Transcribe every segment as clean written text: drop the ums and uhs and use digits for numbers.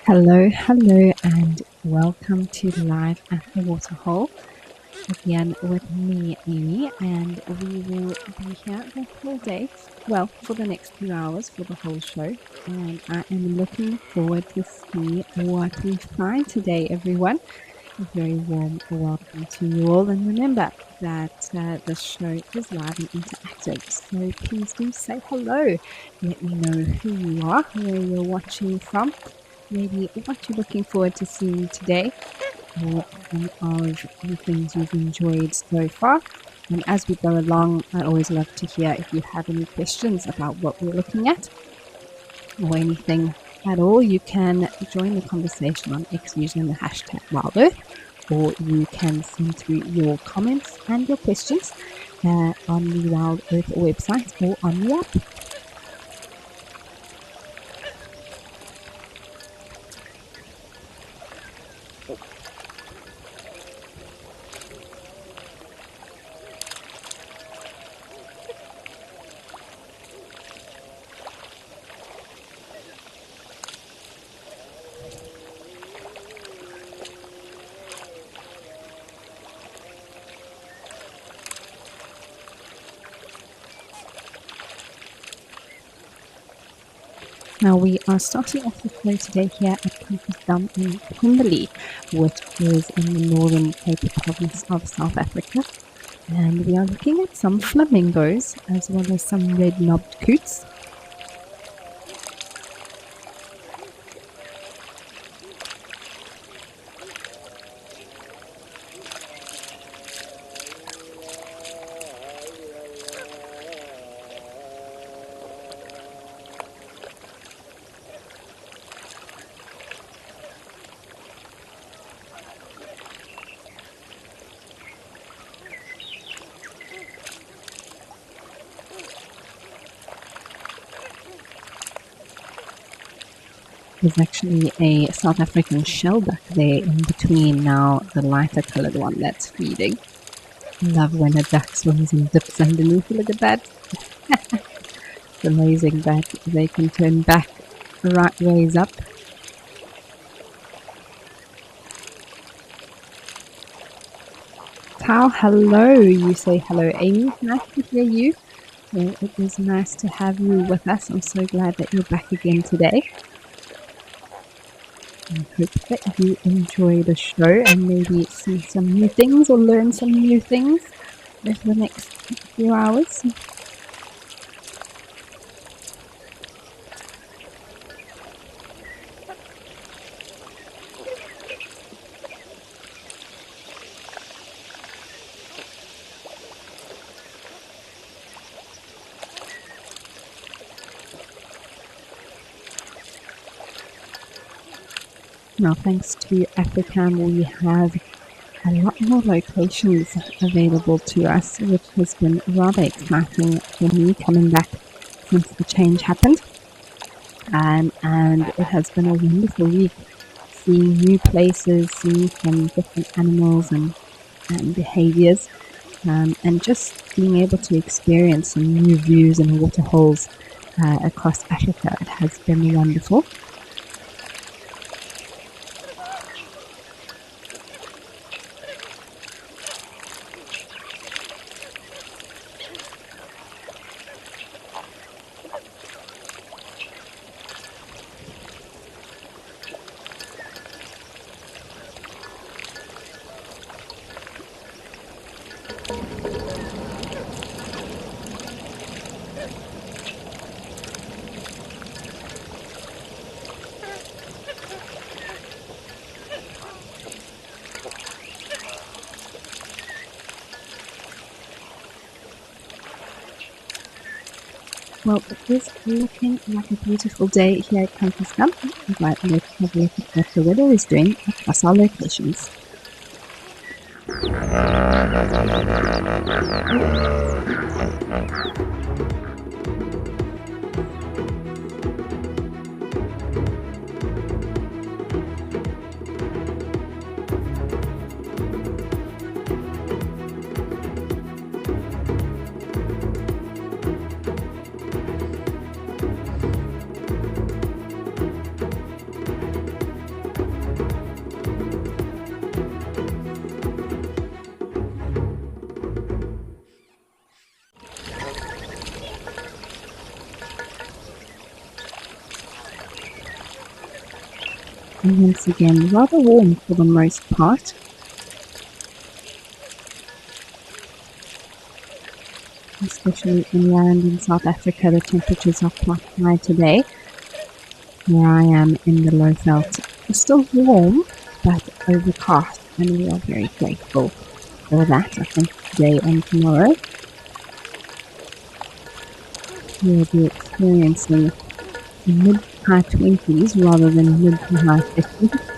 Hello, and welcome to Live at the Waterhole. Again, with me, Amy, and we will be here the whole day. Well, for the next few hours for the whole show. And I am looking forward to see what we find today, everyone. A very warm welcome to you all. And remember that the show is live and interactive. So please do say hello. Let me know who you are, where you're watching from, maybe what you're looking forward to seeing today, or some of the things you've enjoyed so far. And as we go along, I always love to hear if you have any questions about what we're looking at or anything at all. You can join the conversation on X using the hashtag WildEarth, or you can send through your comments and your questions on the WildEarth website or on the app. Now we are starting off the show today here at Campus Dam in Kimberley, which is in the Northern Cape province of South Africa. And we are looking at some flamingos as well as some red-knobbed coots. There's actually a South African shellback there in between now, the lighter colored one that's feeding. Love when a duck swims and dips underneath. Look at that. It's amazing that they can turn back right ways up. Tao, hello. You say hello, Amy. Nice to hear you. It is nice to have you with us. I'm so glad that you're back again today. I hope that you enjoy the show and maybe see some new things or learn some new things over the next few hours. Now, thanks to Africam, we have a lot more locations available to us, which has been rather exciting for me coming back since the change happened. And it has been a wonderful week, seeing new places, seeing some different animals and behaviors, and just being able to experience some new views and waterholes across Africa. It has been wonderful. Well, it is looking like a beautiful day here at Campus Dam, but let's have a look at what the weather is doing across our locations. and once again rather warm for the most part. Especially inland in South Africa, the temperatures are quite high today. Where I am in the low veld, it's still warm but overcast, and we are very grateful for that. I think today and tomorrow we'll be experiencing mid-high 20s rather than mid-to-high 50s.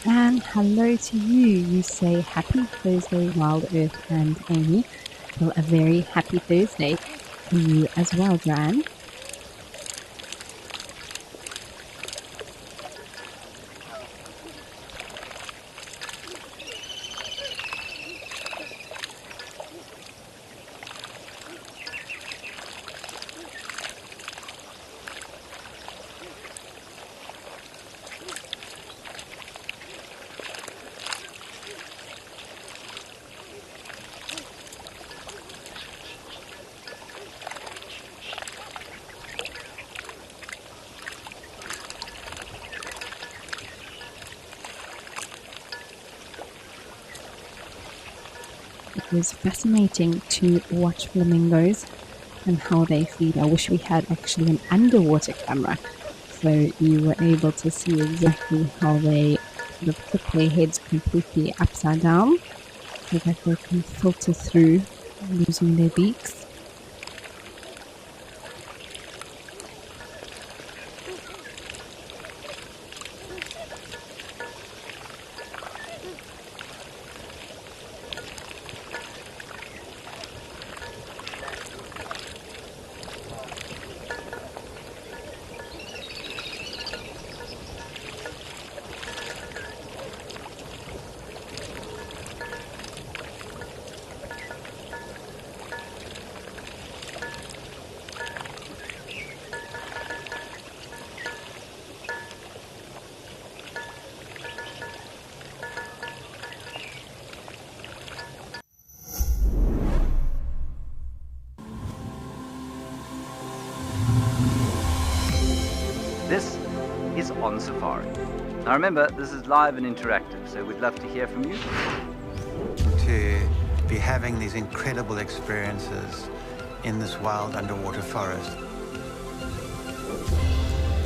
And hello to you. You say happy Thursday, WildEarth and Amy. Well, a very happy Thursday to you as well, Joanne. It was fascinating to watch flamingos and how they feed. I wish we had actually an underwater camera so you were able to see exactly how they sort of tip their heads completely upside down so that they can filter through using their beaks. This is On Safari. Now remember, this is live and interactive, so we'd love to hear from you. To be having these incredible experiences in this wild underwater forest.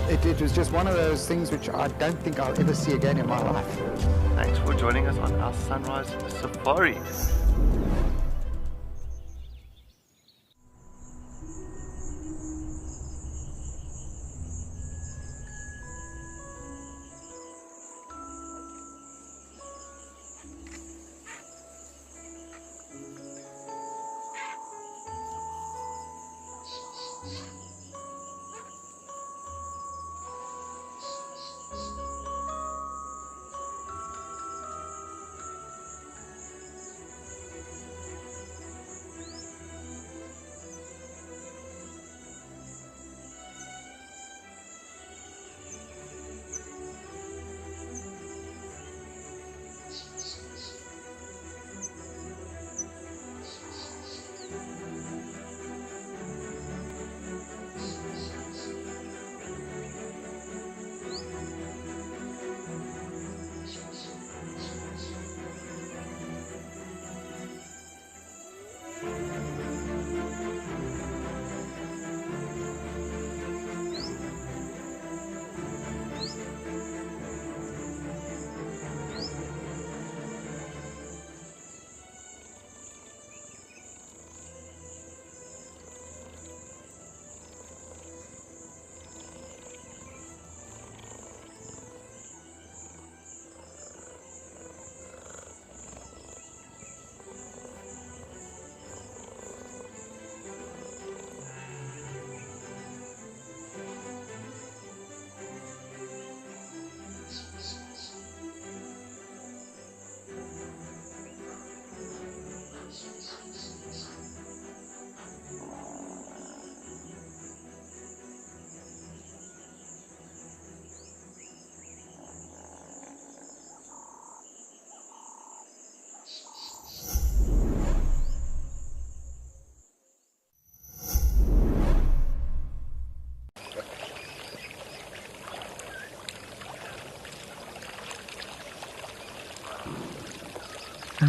It was just one of those things which I don't think I'll ever see again in my life. Thanks for joining us on our Sunrise Safari.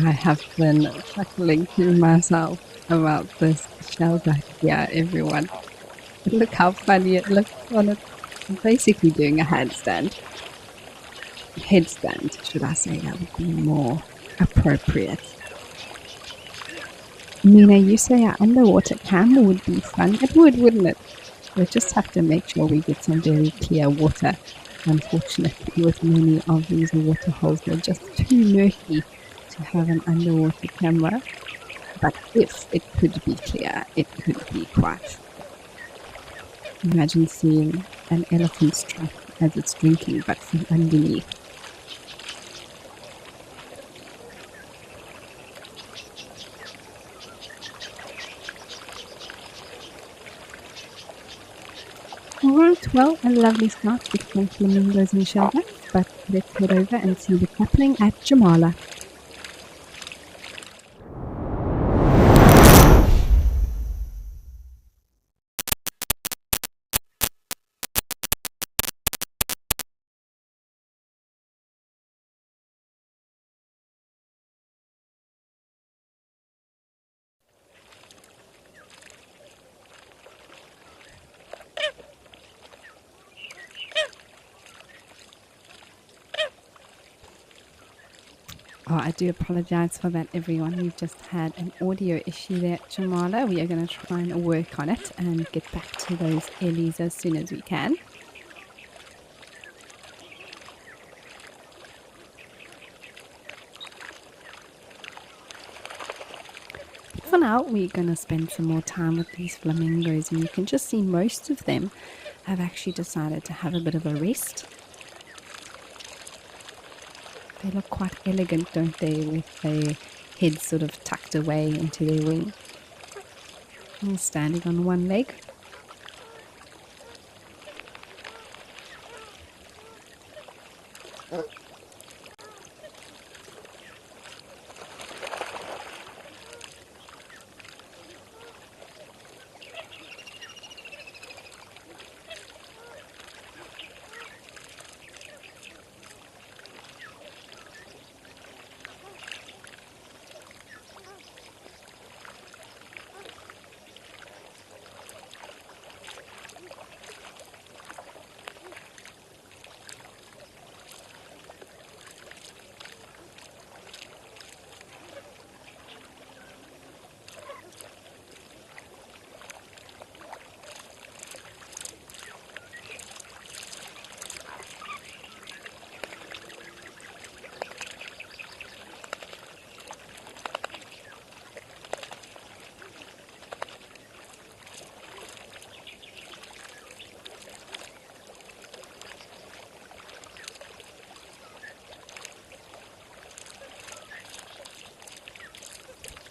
I have been chuckling to myself about this shelter here, everyone. Look how funny it looks on it. I'm basically doing a handstand. Headstand, should I say, that would be more appropriate. Nina, you say an underwater camera would be fun. It would, wouldn't it? We just have to make sure we get some very clear water. Unfortunately, with many of these water holes, they're just too murky to have an underwater camera. But if it could be clear, it could be quite fun. Imagine seeing an elephant's trap as it's drinking, but from underneath. Alright, well, a lovely start with some flamingos and shellbacks, but let's head over and see what's happening at Jamala. Oh, I do apologize for that, everyone. We've just had an audio issue there at Jamala. We are going to try and work on it and get back to those ellies as soon as we can. For now, we're going to spend some more time with these flamingos, and you can just see most of them have actually decided to have a bit of a rest. They look quite elegant, don't they, with their heads sort of tucked away into their wing. All standing on one leg.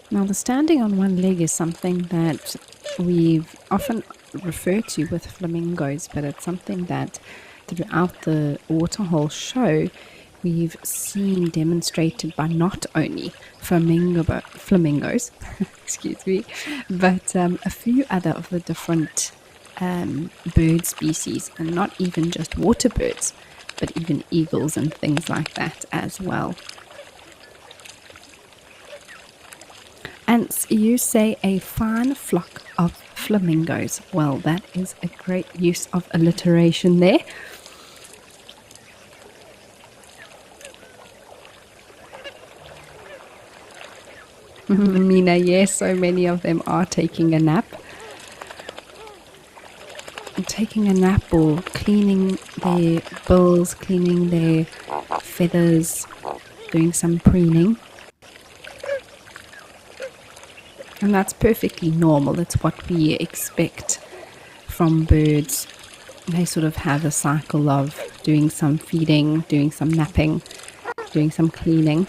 Now, the standing on one leg is something that we've often referred to with flamingos, but it's something that throughout the Waterhole show we've seen demonstrated by not only flamingos, excuse me, but a few other of the different bird species, and not even just water birds, but even eagles and things like that as well. And you say a fine flock of flamingos. Well, that is a great use of alliteration there. Mina, yes, so many of them are taking a nap. Taking a nap or cleaning their bills, cleaning their feathers, doing some preening. And that's perfectly normal. It's what we expect from birds. They sort of have a cycle of doing some feeding, doing some napping, doing some cleaning.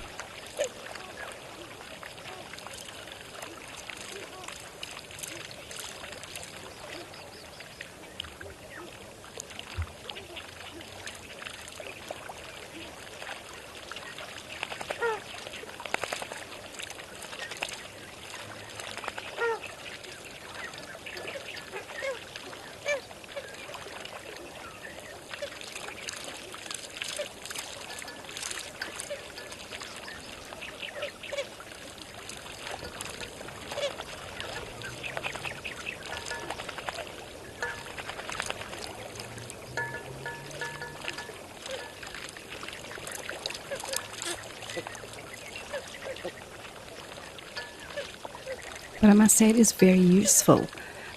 But I must say it is very useful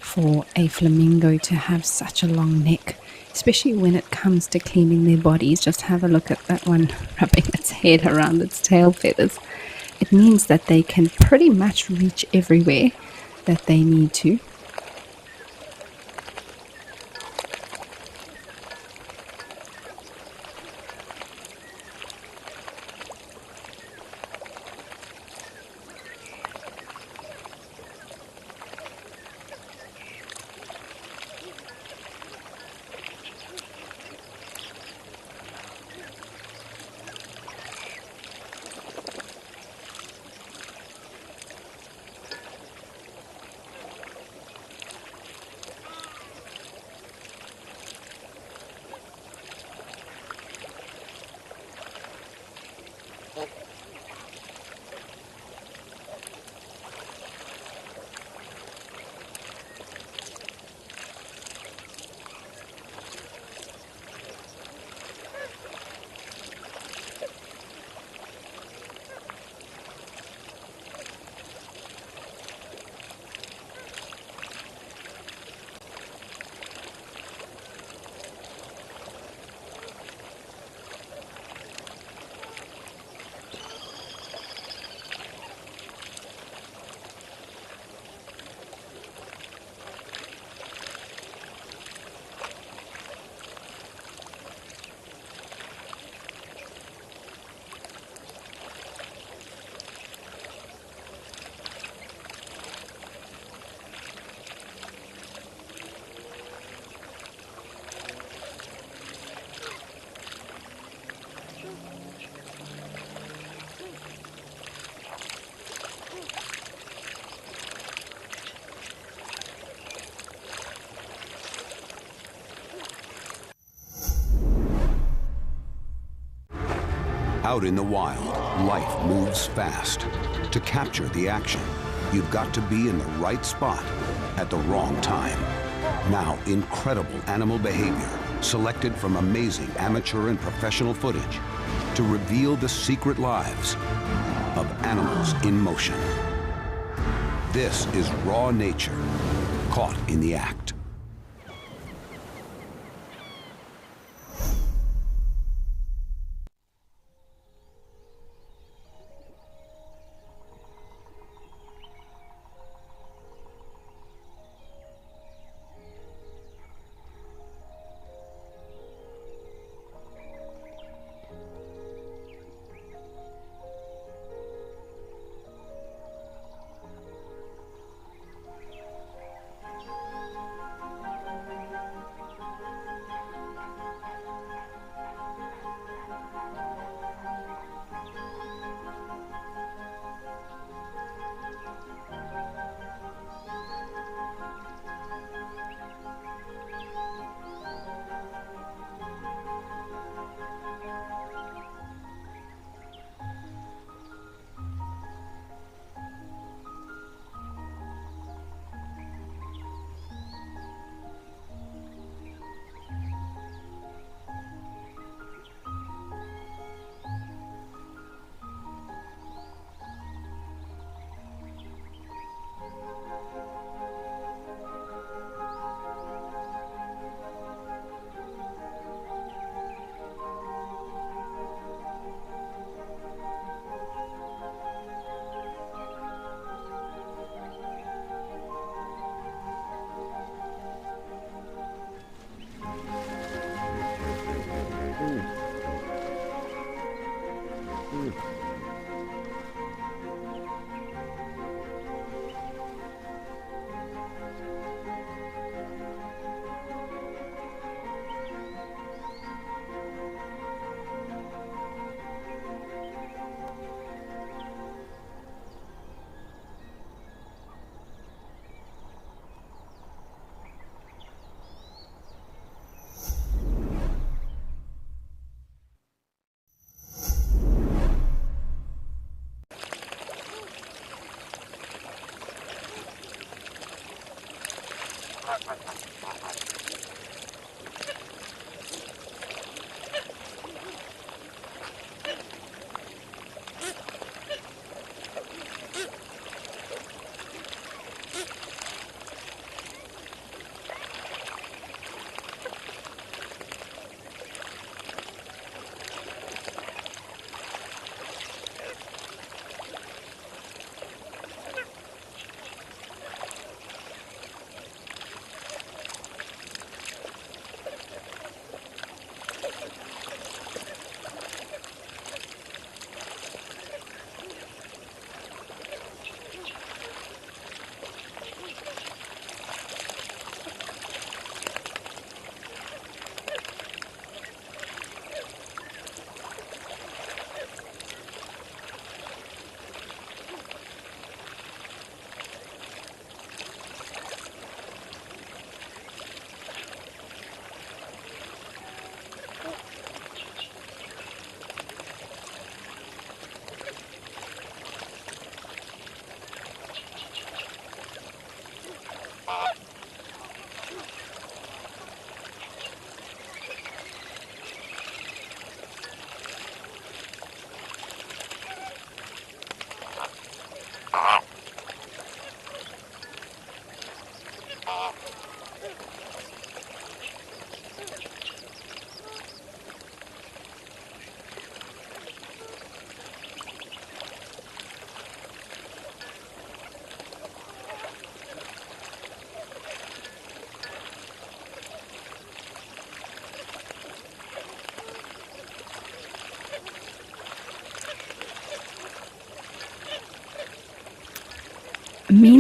for a flamingo to have such a long neck, especially when it comes to cleaning their bodies. Just have a look at that one rubbing its head around its tail feathers. It means that they can pretty much reach everywhere that they need to. Out in the wild, life moves fast. To capture the action, you've got to be in the right spot at the wrong time. Now, incredible animal behavior, selected from amazing amateur and professional footage, to reveal the secret lives of animals in motion. This is raw nature, caught in the act.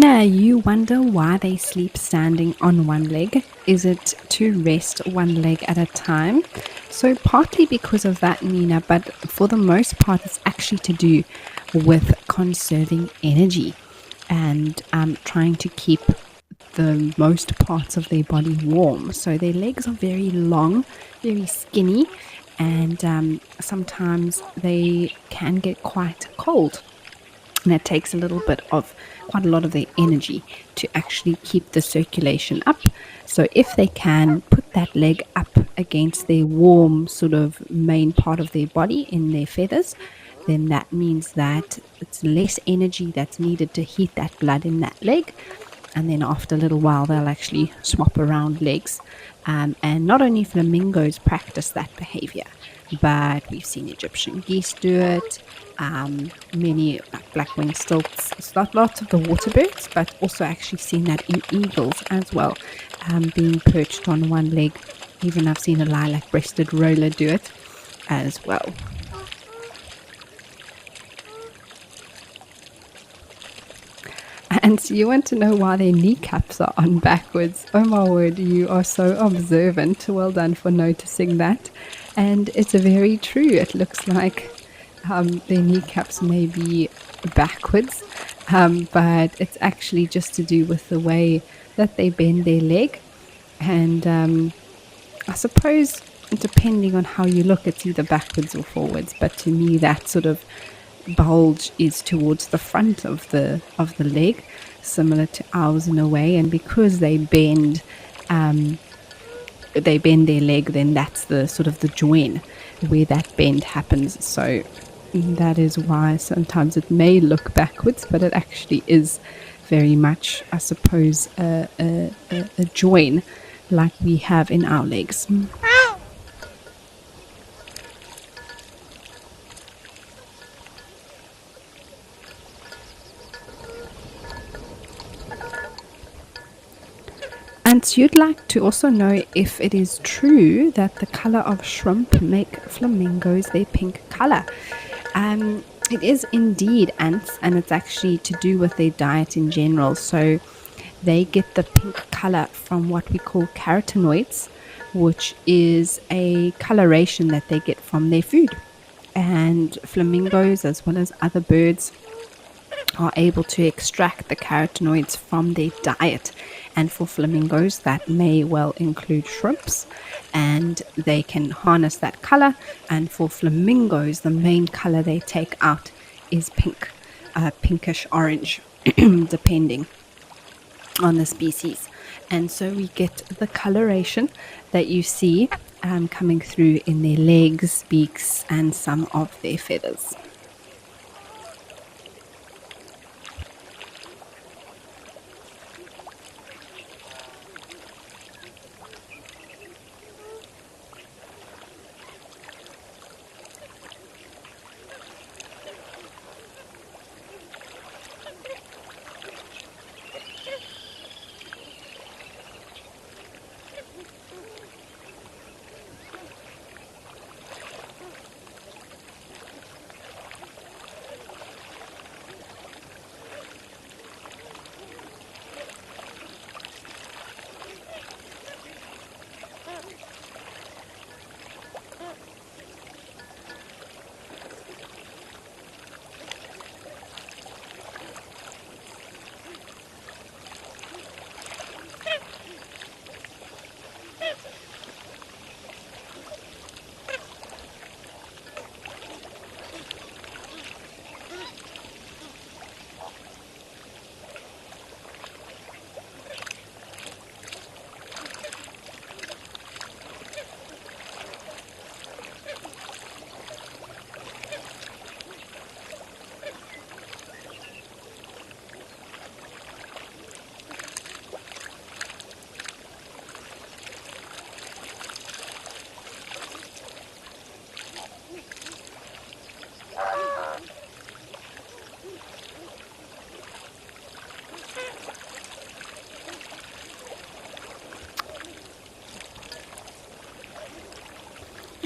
Nina, you wonder why they sleep standing on one leg. Is it to rest one leg at a time? So partly because of that, Nina, but for the most part, it's actually to do with conserving energy and trying to keep the most parts of their body warm. So their legs are very long, very skinny, and sometimes they can get quite cold. And it takes quite a lot of their energy to actually keep the circulation up. So if they can put that leg up against their warm sort of main part of their body in their feathers, then that means that it's less energy that's needed to heat that blood in that leg. And then after a little while, they'll actually swap around legs. And not only flamingos practice that behavior, but we've seen Egyptian geese do it. Many black-winged stilts. It's not lots of the water birds, but also actually seen that in eagles as well, being perched on one leg. Even I've seen a lilac-breasted roller do it as well. And so you want to know why their kneecaps are on backwards. Oh my word, you are so observant. Well done for noticing that. And it's very true. It looks like their kneecaps may be backwards, but it's actually just to do with the way that they bend their leg. And I suppose depending on how you look, it's either backwards or forwards. But to me, that sort of bulge is towards the front of the leg, similar to ours in a way. And because they bend their leg, then that's the sort of the join where that bend happens. So that is why sometimes it may look backwards, but it actually is very much, I suppose, a join like we have in our legs. And so you'd like to also know if it is true that the color of shrimp make flamingos their pink color. It is indeed, ants, and it's actually to do with their diet in general. So they get the pink color from what we call carotenoids, which is a coloration that they get from their food. And flamingos, as well as other birds, are able to extract the carotenoids from their diet. And for flamingos, that may well include shrimps, and they can harness that color. And for flamingos, the main color they take out is pink, pinkish orange, depending on the species. And so we get the coloration that you see coming through in their legs, beaks, and some of their feathers.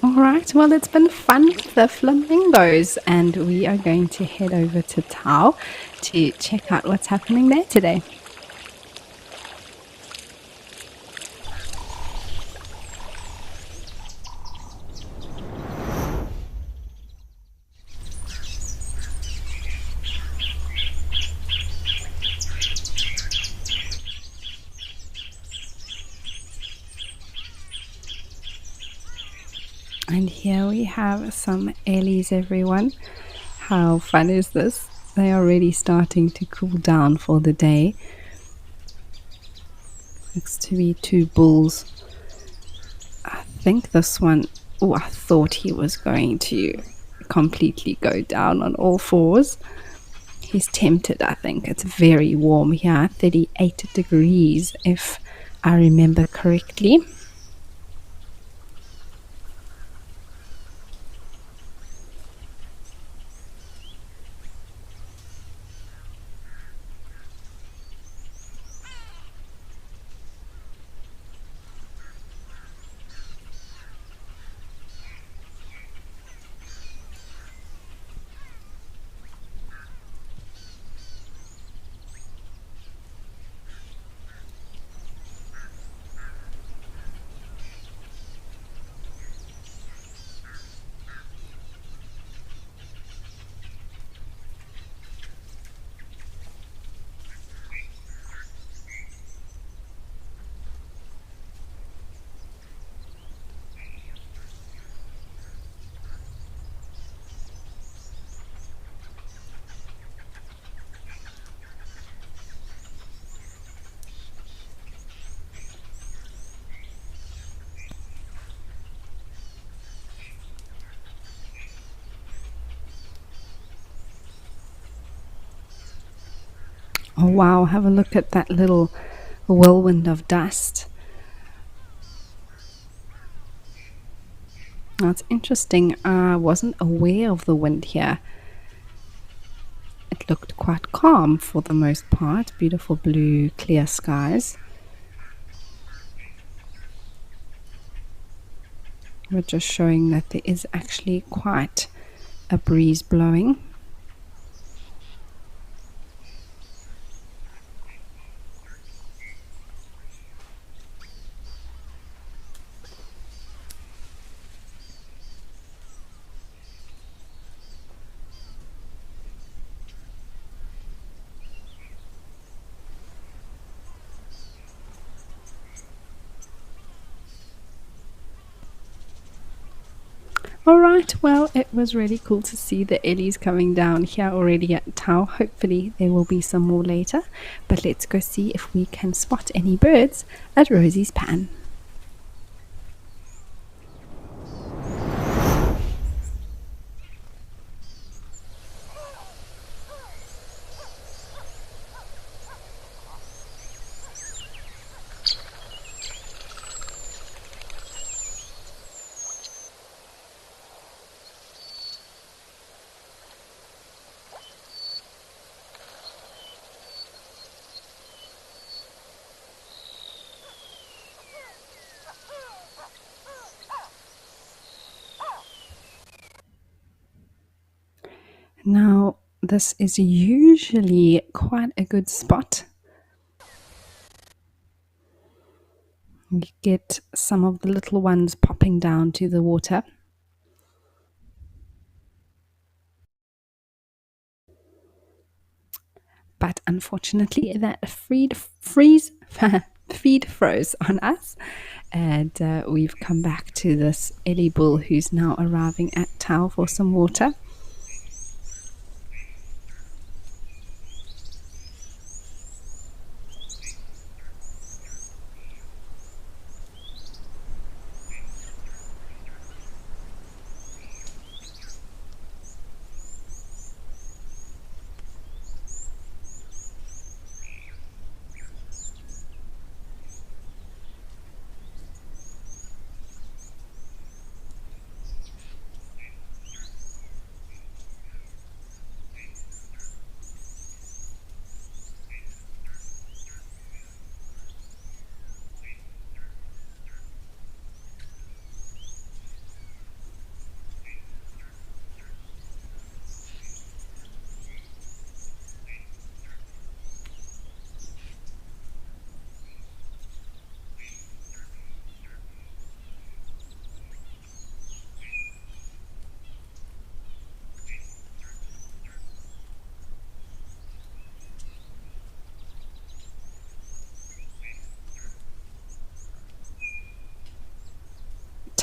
All right, well, it's been fun with the flamingos, and we are going to head over to Tau to check out what's happening there today. And here we have some ellies, everyone. How fun is this? They are already starting to cool down for the day. Looks to be two bulls. I think this one, I thought he was going to completely go down on all fours. He's tempted, I think. It's very warm here, 38 degrees if I remember correctly. Oh wow, have a look at that little whirlwind of dust. That's interesting. I wasn't aware of the wind here. It looked quite calm for the most part. Beautiful blue, clear skies. We're just showing that there is actually quite a breeze blowing. Alright, well, it was really cool to see the ellies coming down here already at Tau. Hopefully there will be some more later, but let's go see if we can spot any birds at Rosie's pan. Now, this is usually quite a good spot. You get some of the little ones popping down to the water. But unfortunately, that feed froze on us, and we've come back to this ellie bull who's now arriving at Tau for some water.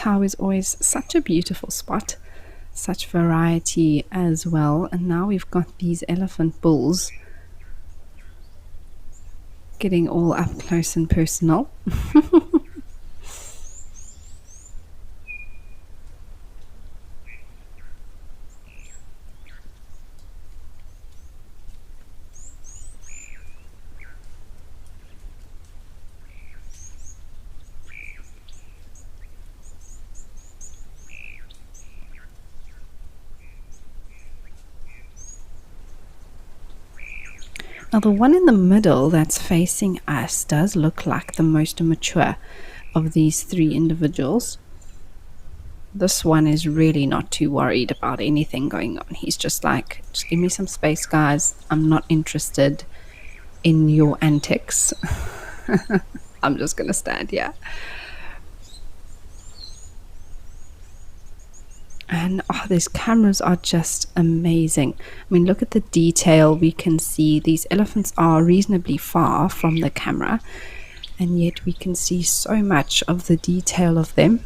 Tau is always such a beautiful spot, such variety as well. And now we've got these elephant bulls getting all up close and personal. Now the one in the middle that's facing us does look like the most mature of these three individuals. This one is really not too worried about anything going on. He's just like, just give me some space, guys. I'm not interested in your antics. I'm just gonna stand here. And these cameras are just amazing. I mean, look at the detail. We can see these elephants are reasonably far from the camera, and yet we can see so much of the detail of them.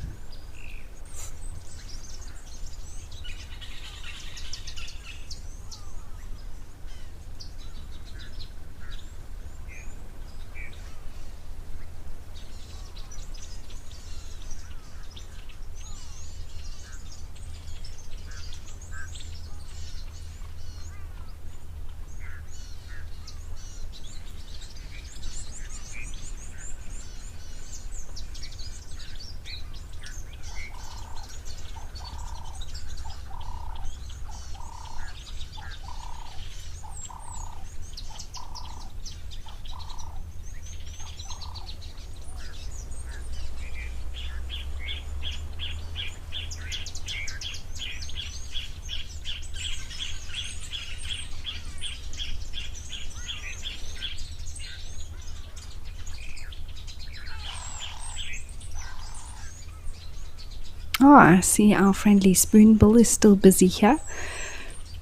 Oh, I see our friendly spoonbill is still busy here.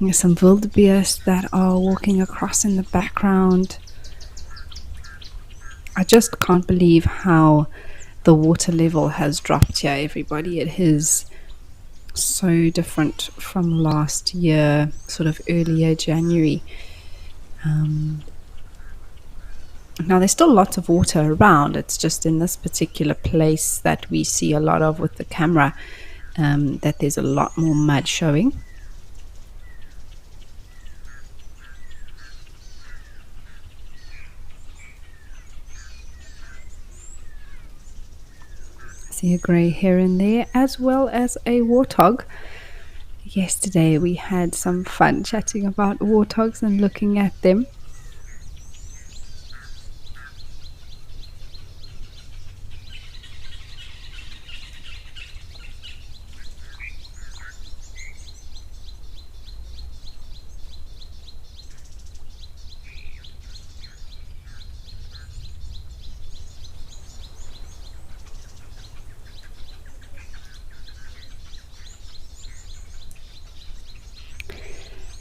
There's some wildebeest that are walking across in the background. I just can't believe how the water level has dropped here, everybody. It is so different from last year, sort of earlier January. Now there's still lots of water around. It's just in this particular place that we see a lot of with the camera, that there's a lot more mud showing. See a grey heron there, as well as a warthog. Yesterday we had some fun chatting about warthogs and looking at them.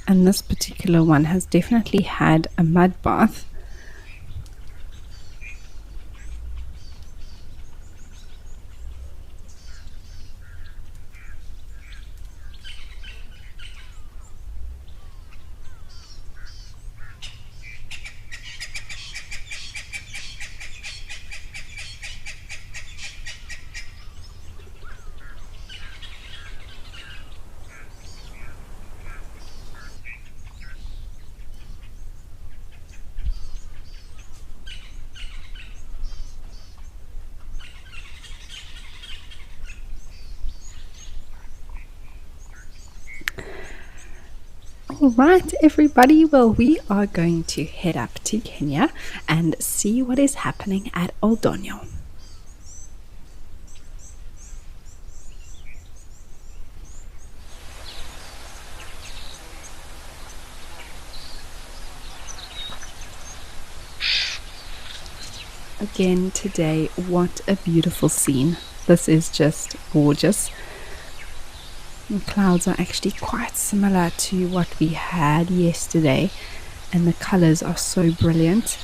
And this particular one has definitely had a mud bath. Alright everybody, well we are going to head up to Kenya and see what is happening at Oldonyo. Again today, what a beautiful scene. This is just gorgeous. The clouds are actually quite similar to what we had yesterday, and the colors are so brilliant.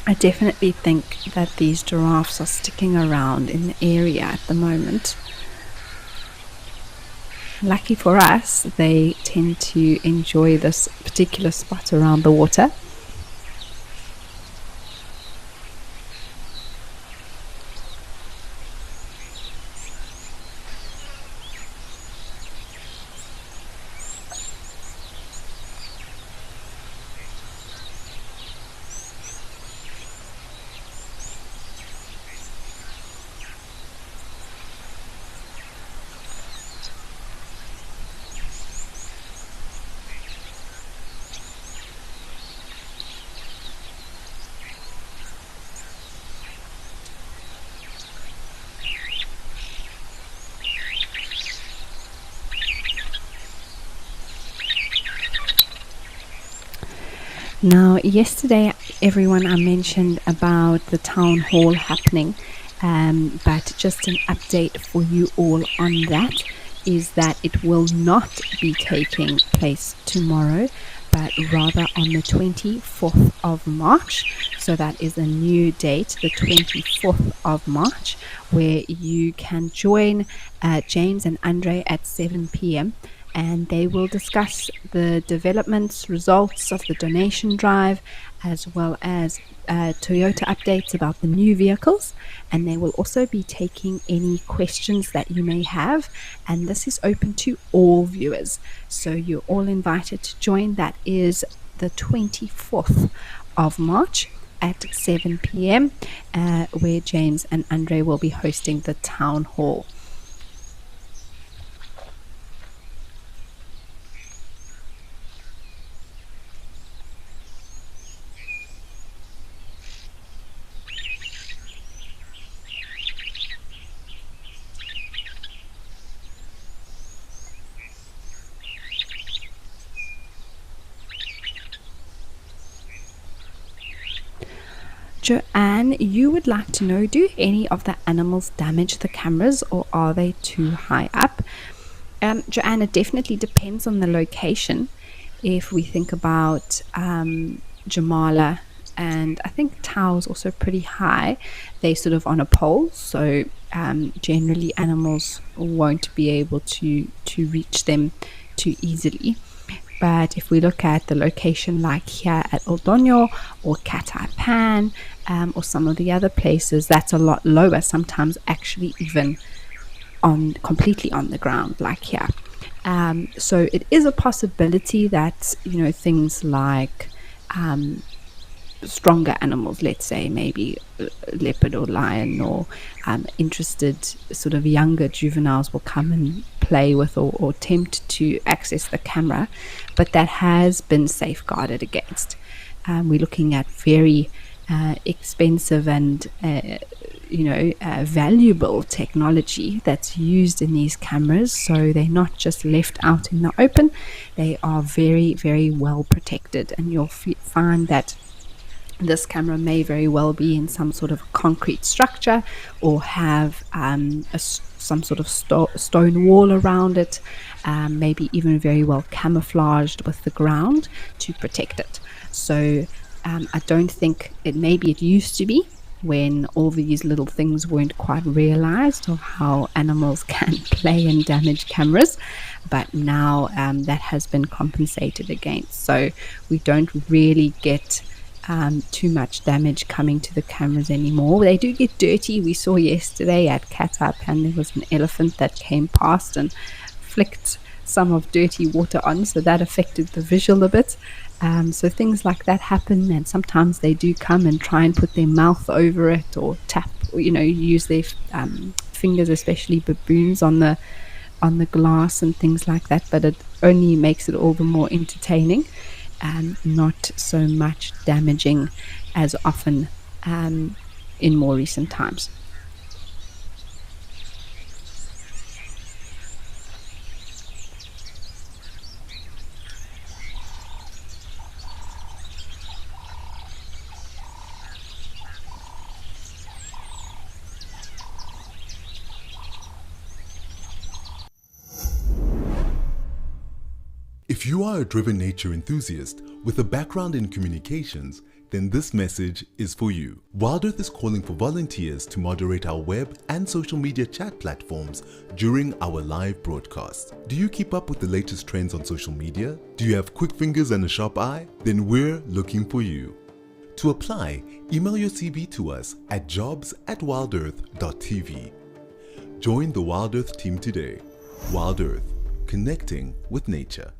I definitely think that these giraffes are sticking around in the area at the moment. Lucky for us, they tend to enjoy this particular spot around the water. Now, yesterday, everyone, I mentioned about the town hall happening, but just an update for you all on that is that it will not be taking place tomorrow, but rather on the 24th of March. So that is a new date, the 24th of March, where you can join James and Andre at 7 p.m. and they will discuss the developments, results of the donation drive, as well as Toyota updates about the new vehicles. And they will also be taking any questions that you may have. And this is open to all viewers. So you're all invited to join. That is the 24th of March at 7 p.m., where James and Andre will be hosting the town hall. Joanne, you would like to know, do any of the animals damage the cameras or are they too high up? Joanne, it definitely depends on the location. If we think about Jamala, and I think Tau is also pretty high, they're sort of on a pole, so generally animals won't be able to reach them too easily. But if we look at the location like here at Oldonyo or Kataipan, or some of the other places, that's a lot lower, sometimes actually even completely on the ground like here. So it is a possibility that, things like stronger animals, let's say maybe leopard or lion or interested sort of younger juveniles will come and play with or attempt to access the camera, but that has been safeguarded against. We're looking at very expensive and valuable technology that's used in these cameras, so they're not just left out in the open. They are very, very well protected, and you'll find that this camera may very well be in some sort of concrete structure or have some sort of stone wall around it, maybe even very well camouflaged with the ground to protect it. So I don't think maybe it used to be when all these little things weren't quite realized of how animals can play and damage cameras, but now that has been compensated against. So we don't really get too much damage coming to the cameras anymore. They do get dirty. We saw yesterday at Kataipan there was an elephant that came past and flicked some of dirty water on, so that affected the visual a bit. So things like that happen, and sometimes they do come and try and put their mouth over it or tap, use their fingers, especially baboons, on the glass and things like that, but it only makes it all the more entertaining and not so much damaging as often in more recent times. If you are a driven nature enthusiast with a background in communications, then this message is for you. WildEarth is calling for volunteers to moderate our web and social media chat platforms during our live broadcasts. Do you keep up with the latest trends on social media? Do you have quick fingers and a sharp eye? Then we're looking for you. To apply, email your CV to us at jobs@wildearth.tv. Join the WildEarth team today. WildEarth, connecting with nature.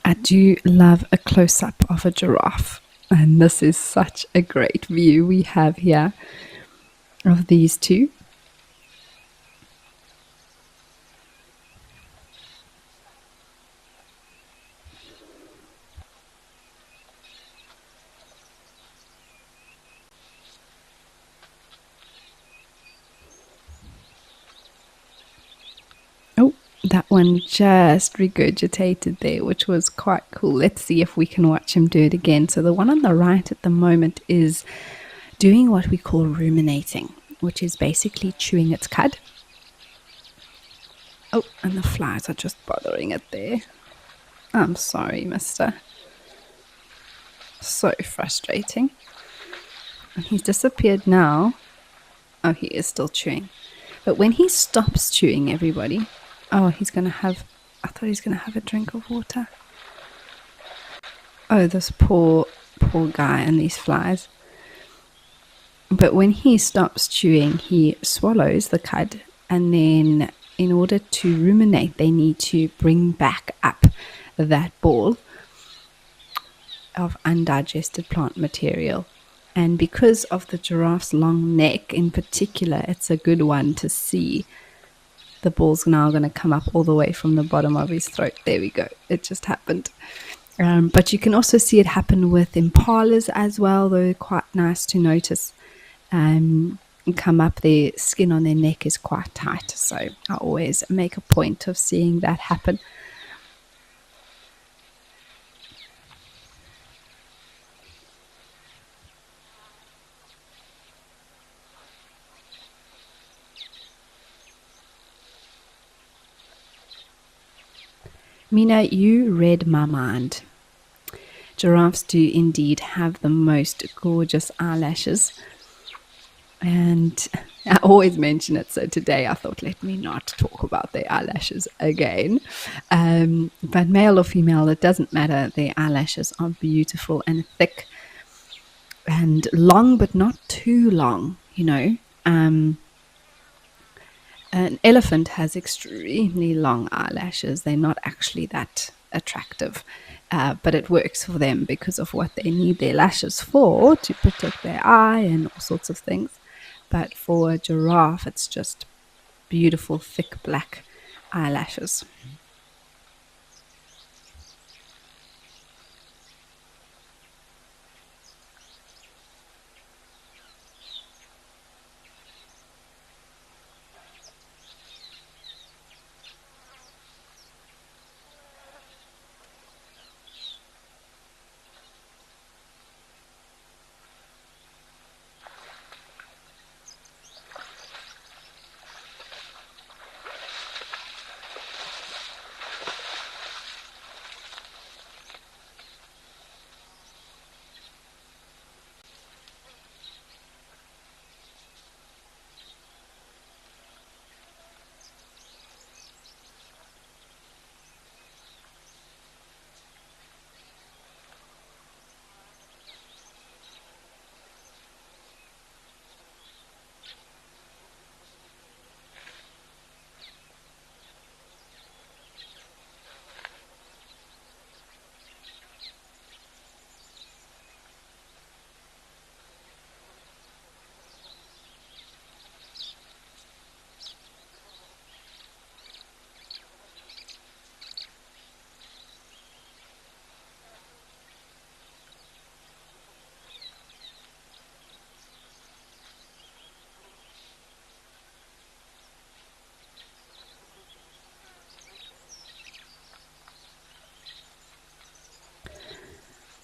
I do love a close-up of a giraffe, and this is such a great view we have here of these two. Oh, that one just regurgitated there, which was quite cool. Let's see if we can watch him do it again. So the one on the right at the moment is doing what we call ruminating, which is basically chewing its cud. Oh, and the flies are just bothering it there. I'm sorry, mister. So frustrating. He's disappeared now. Oh, he is still chewing. But when he stops chewing, everybody... Oh, he's going to have... I thought he was going to have a drink of water. Oh, this poor guy and these flies. But when he stops chewing, he swallows the cud, and then in order to ruminate, they need to bring back up that ball of undigested plant material. And because of the giraffe's long neck in particular, it's a good one to see. The ball's now going to come up all the way from the bottom of his throat. There we go. It just happened. But you can also see it happen with impalas as well. They're quite nice to notice. Come up, their skin on their neck is quite tight. So I always make a point of seeing that happen. Mina, you read my mind. Giraffes do indeed have the most gorgeous eyelashes. And I always mention it, so today I thought, let me not talk about their eyelashes again. But male or female, it doesn't matter. Their eyelashes are beautiful and thick and long, but not too long, you know. An elephant has extremely long eyelashes. They're not actually that attractive, but it works for them because of what they need their lashes for, to protect their eye and all sorts of things. But for a giraffe, it's just beautiful, thick black eyelashes.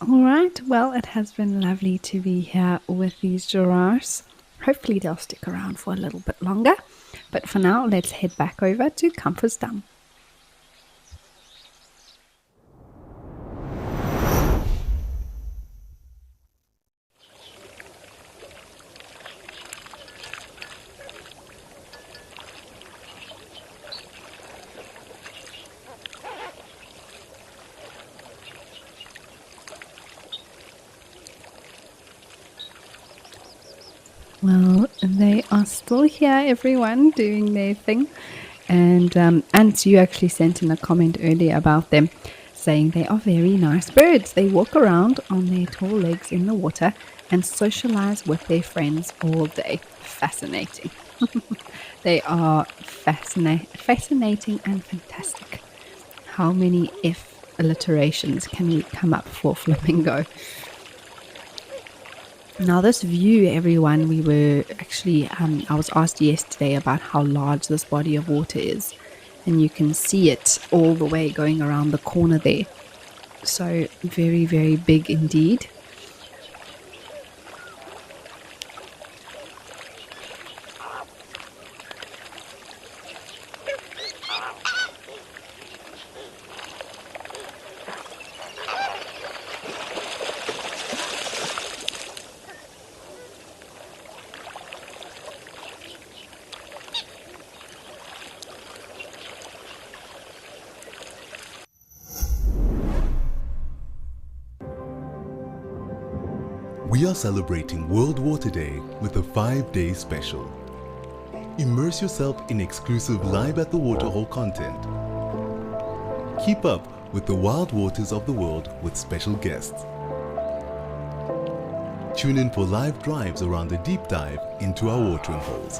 All right, well, it has been lovely to be here with these giraffes. Hopefully they'll stick around for a little bit longer. But for now, let's head back over to Comfortsdam. Well, they are still here, everyone, doing their thing. And you actually sent in a comment earlier about them, saying they are very nice birds. They walk around on their tall legs in the water and socialize with their friends all day. Fascinating. They are fascinating and fantastic. How many F alliterations can we come up for flamingo? Now this view, everyone, we were actually, I was asked yesterday about how large this body of water is. And you can see it all the way going around the corner there. So very, very big indeed. We are celebrating World Water Day with a 5-day special. Immerse yourself in exclusive Live at the Waterhole content. Keep up with the wild waters of the world with special guests. Tune in for live drives around a deep dive into our watering holes.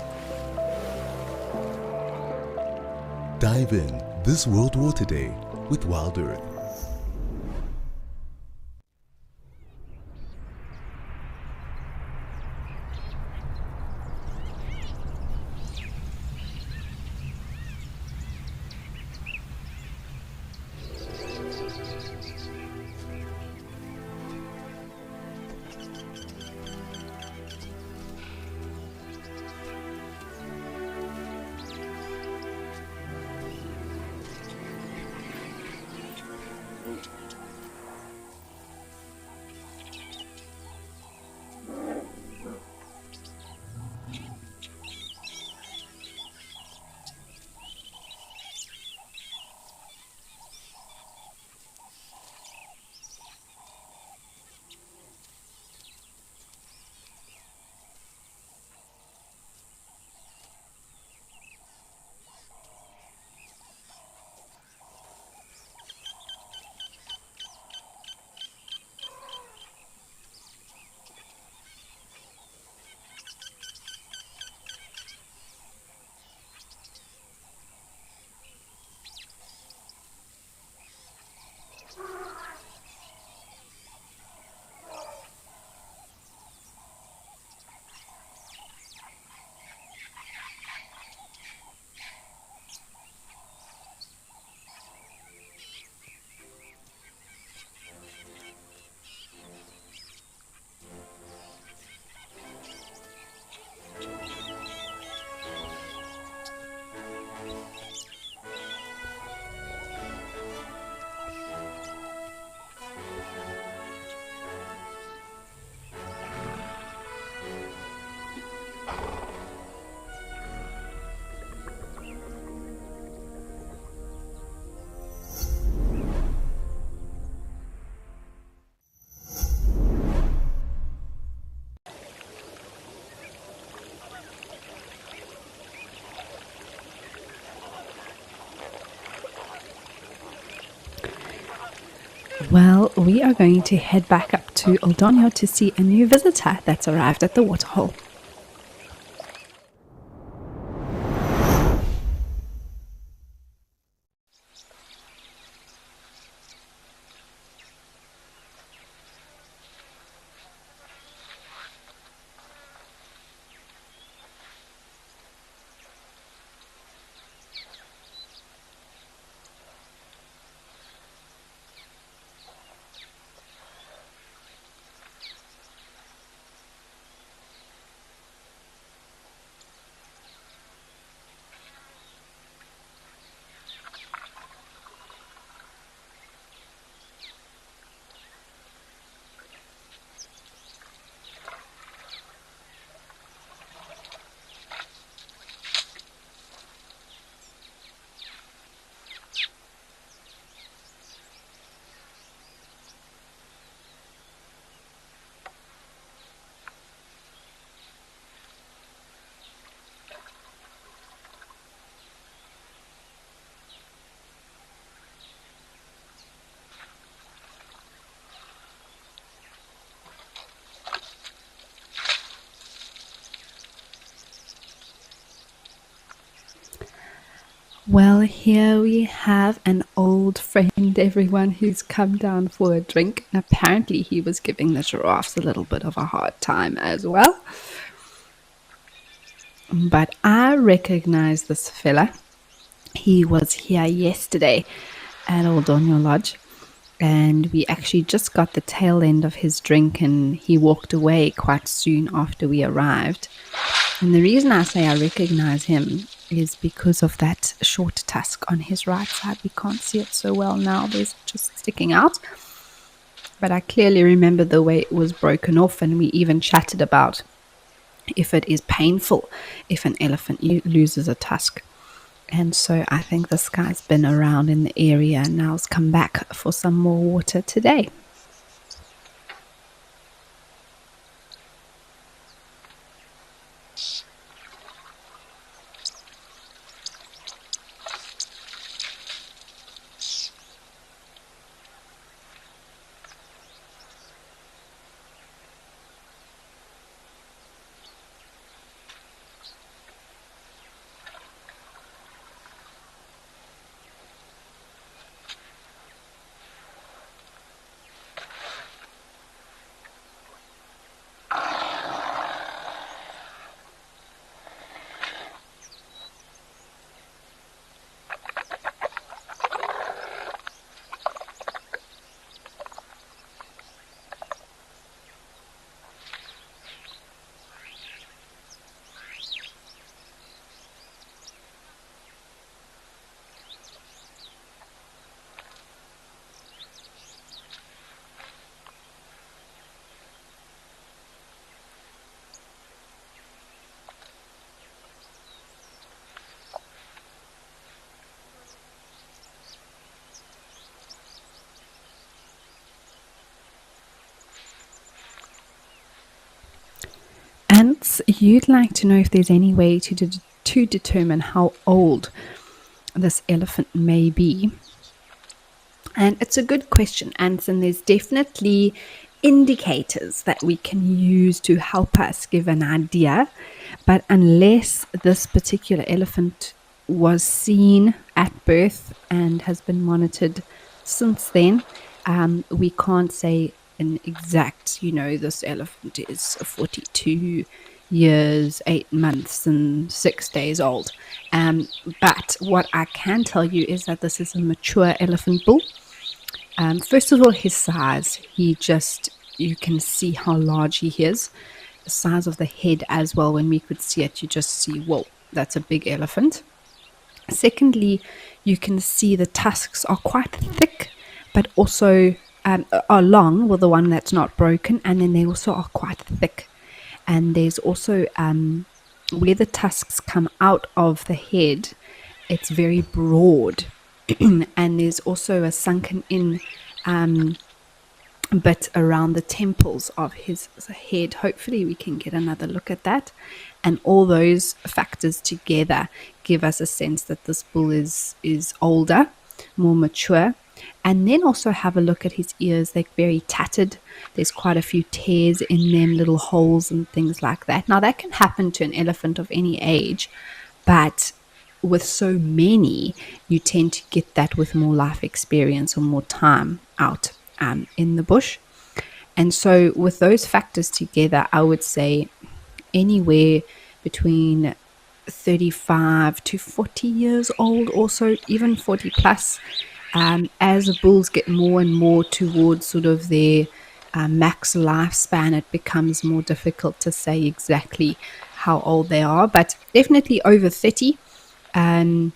Dive in this World Water Day with WildEarth. Well, we are going to head back up to Oldonyo to see a new visitor that's arrived at the waterhole. Well, here we have an old friend, everyone, who's come down for a drink. And apparently he was giving the giraffes a little bit of a hard time as well. But I recognize this fella. He was here yesterday at Oldonyo Lodge, and we actually just got the tail end of his drink, and he walked away quite soon after we arrived. And the reason I say I recognize him is because of that short tusk on his right side. We can't see it so well now, there's just sticking out. But I clearly remember the way it was broken off, and we even chatted about if it is painful if an elephant loses a tusk. And so I think this guy's been around in the area and now has come back for some more water today. elephants, you'd like to know if there's any way to determine how old this elephant may be. And it's a good question, Anson. There's definitely indicators that we can use to help us give an idea. But unless this particular elephant was seen at birth and has been monitored since then, we can't say an exact, this elephant is 42 years, 8 months, and 6 days old. But what I can tell you is that this is a mature elephant bull. First of all, his size. You can see how large he is. The size of the head as well. When we could see it, you just see, whoa, that's a big elephant. Secondly, you can see the tusks are quite thick, but also are long, well, the one that's not broken, and then they also are quite thick. And there's also, where the tusks come out of the head, it's very broad. And there's also a sunken in bit around the temples of his head. Hopefully we can get another look at that. And all those factors together give us a sense that this bull is older, more mature. And then also have a look at his ears. They're very tattered. There's quite a few tears in them, little holes and things like that. Now that can happen to an elephant of any age, but with so many, you tend to get that with more life experience or more time out in the bush. And so with those factors together, I would say anywhere between 35 to 40 years old, also even 40 plus. As the bulls get more and more towards sort of their max lifespan, it becomes more difficult to say exactly how old they are, but definitely over 30 and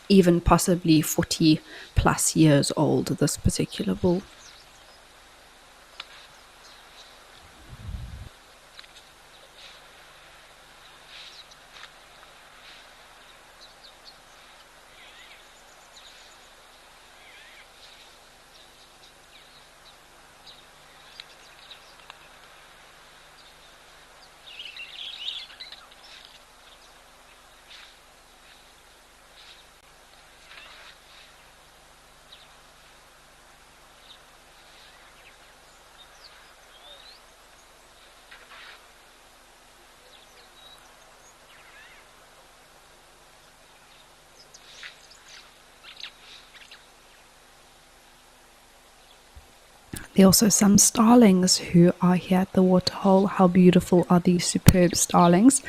even possibly 40 plus years old, this particular bull. There are also some starlings who are here at the Waterhole. How beautiful are these superb starlings?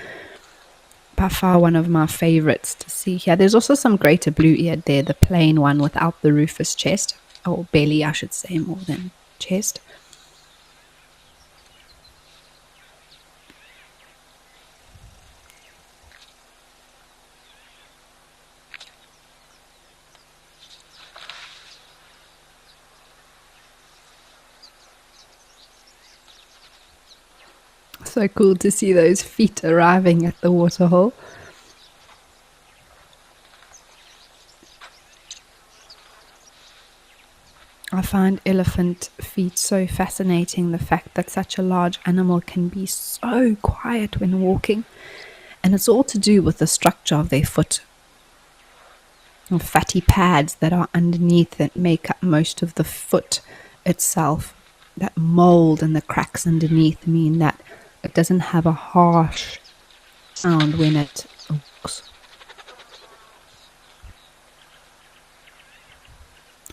By far one of my favorites to see here. There's also some greater blue-eared there, the plain one without the rufous chest, or belly I should say, more than chest. So cool to see those feet arriving at the Waterhole. I find elephant feet so fascinating, the fact that such a large animal can be so quiet when walking. And it's all to do with the structure of their foot. The fatty pads that are underneath that make up most of the foot itself. That mold and the cracks underneath mean that it doesn't have a harsh sound when it walks.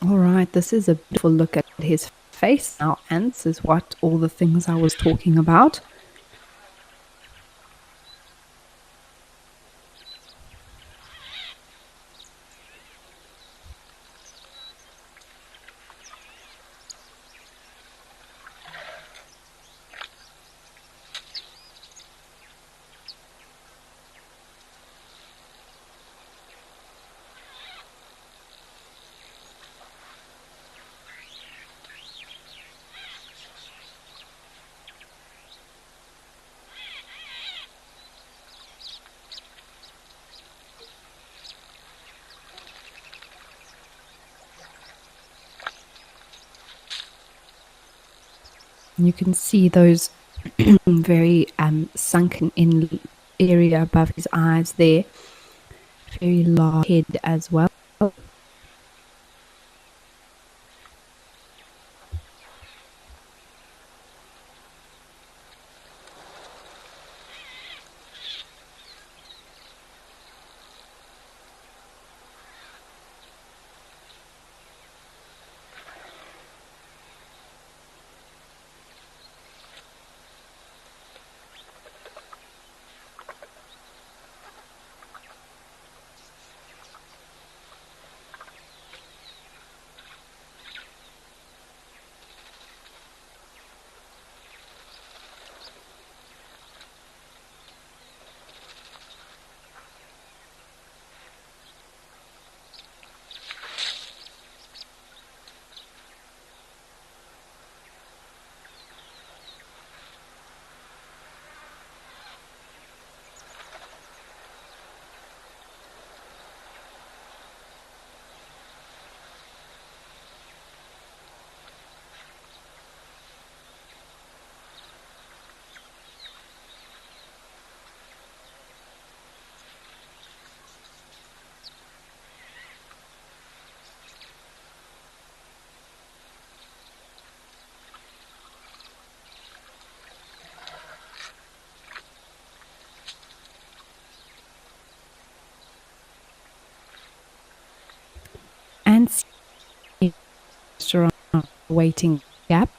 Alright, this is a beautiful look at his face now, and this is what all the things I was talking about. You can see those very sunken in area above his eyes there. Very large head as well. And restaurant waiting gap.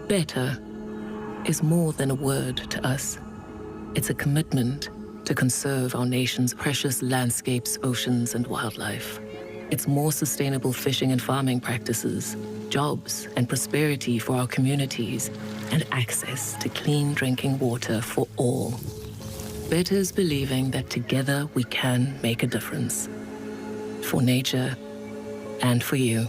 Better is more than a word to us. It's a commitment to conserve our nation's precious landscapes, oceans, and wildlife. It's more sustainable fishing and farming practices, jobs and prosperity for our communities, and access to clean drinking water for all. Better is believing that together we can make a difference. For nature and for you.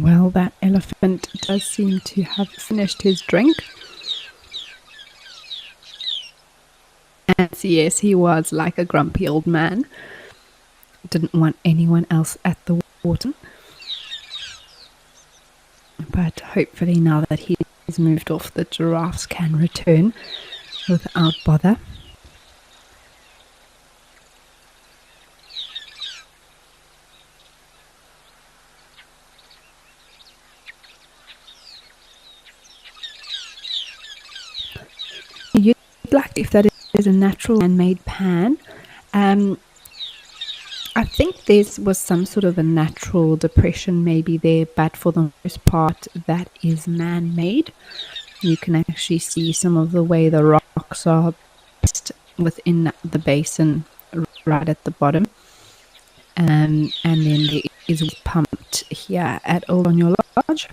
Well, that elephant does seem to have finished his drink. And yes, he was like a grumpy old man. Didn't want anyone else at the water. But hopefully now that he's moved off, the giraffes can return without bother. You'd like if that is a natural man-made pan. I think there was some sort of a natural depression maybe there, but for the most part that is man-made. You can actually see some of the way the rocks are placed within the basin right at the bottom. And then there is pumped here at Old on Your Lodge.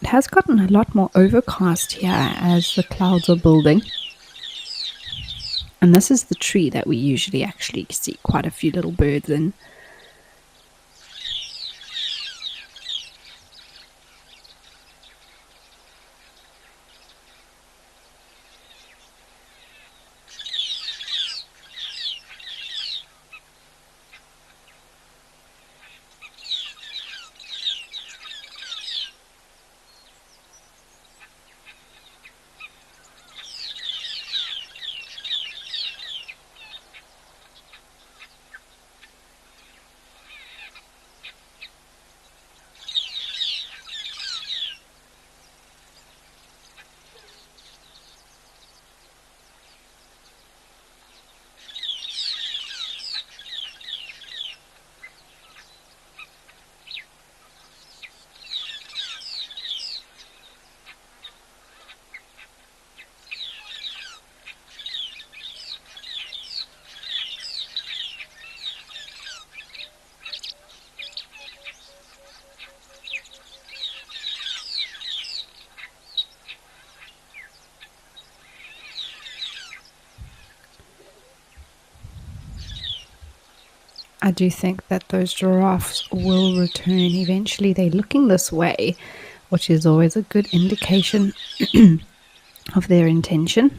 It has gotten a lot more overcast here as the clouds are building. And this is the tree that we usually actually see quite a few little birds in. I do think that those giraffes will return eventually. They're looking this way, which is always a good indication of their intention.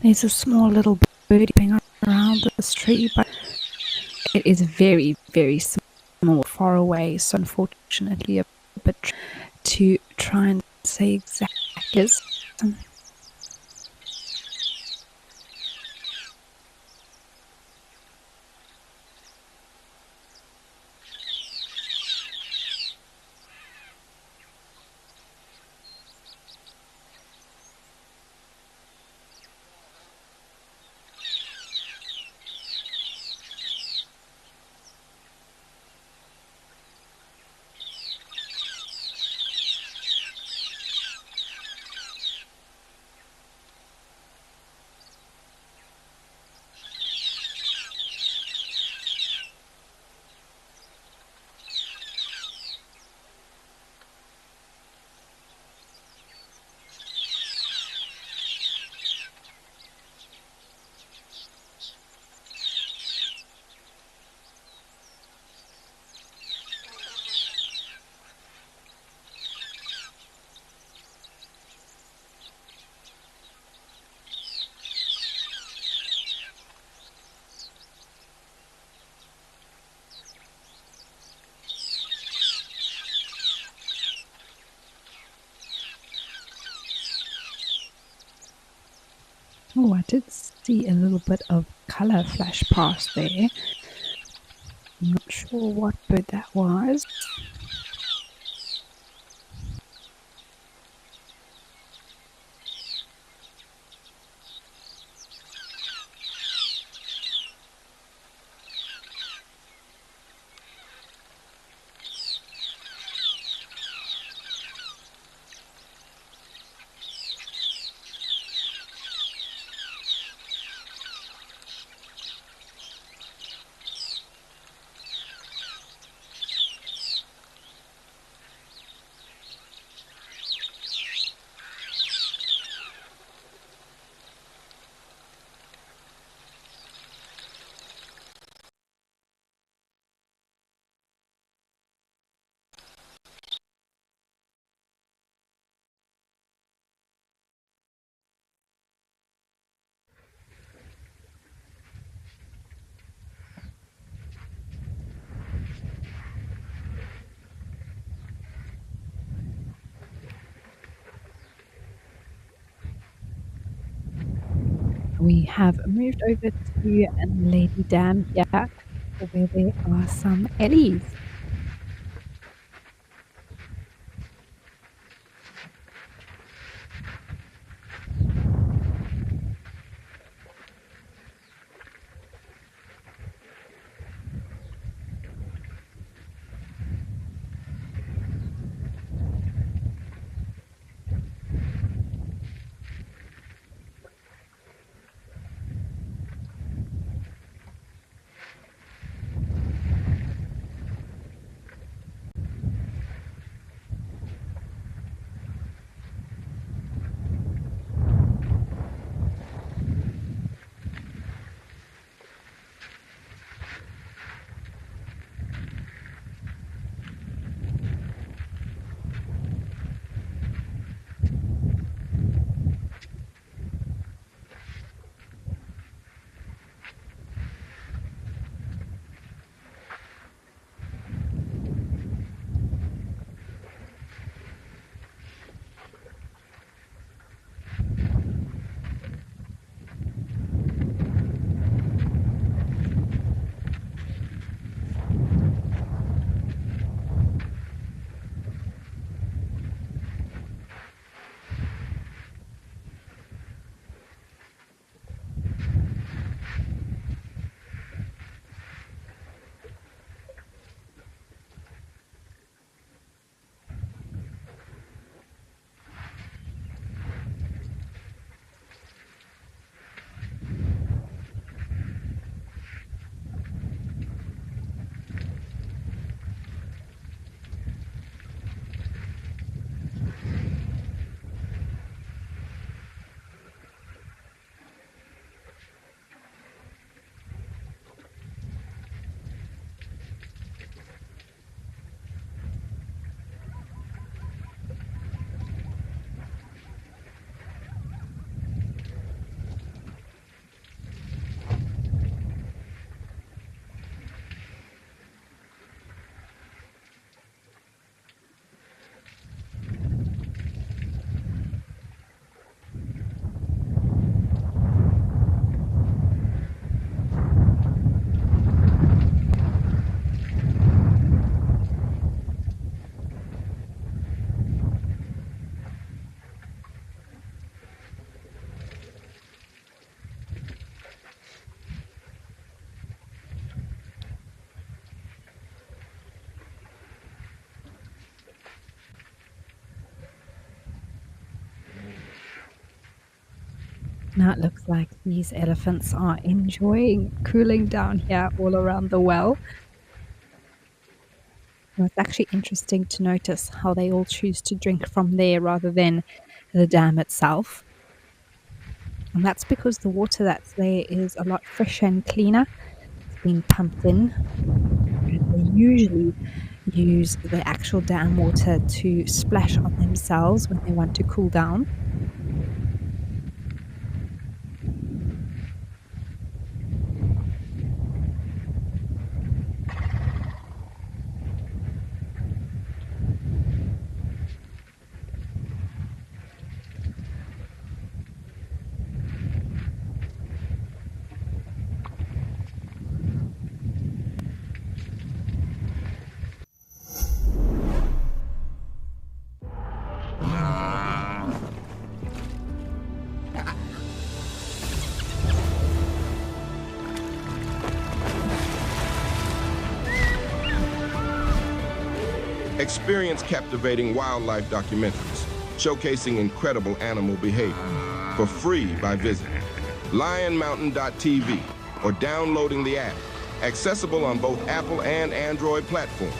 There's a small little bird around this tree, but it is very, very small, far away, so unfortunately a bit to try and say exactly. Oh, I did see a little bit of color flash past there. I'm not sure what bird that was. We have moved over to Lady Dam here, where there are some ellies. Now it looks like these elephants are enjoying cooling down here all around the well. Well, it's actually interesting to notice how they all choose to drink from there rather than the dam itself. And that's because the water that's there is a lot fresher and cleaner. It's been pumped in. And they usually use the actual dam water to splash on themselves when they want to cool down. Experience captivating wildlife documentaries showcasing incredible animal behavior for free by visiting lionmountain.tv or downloading the app, accessible on both Apple and Android platforms.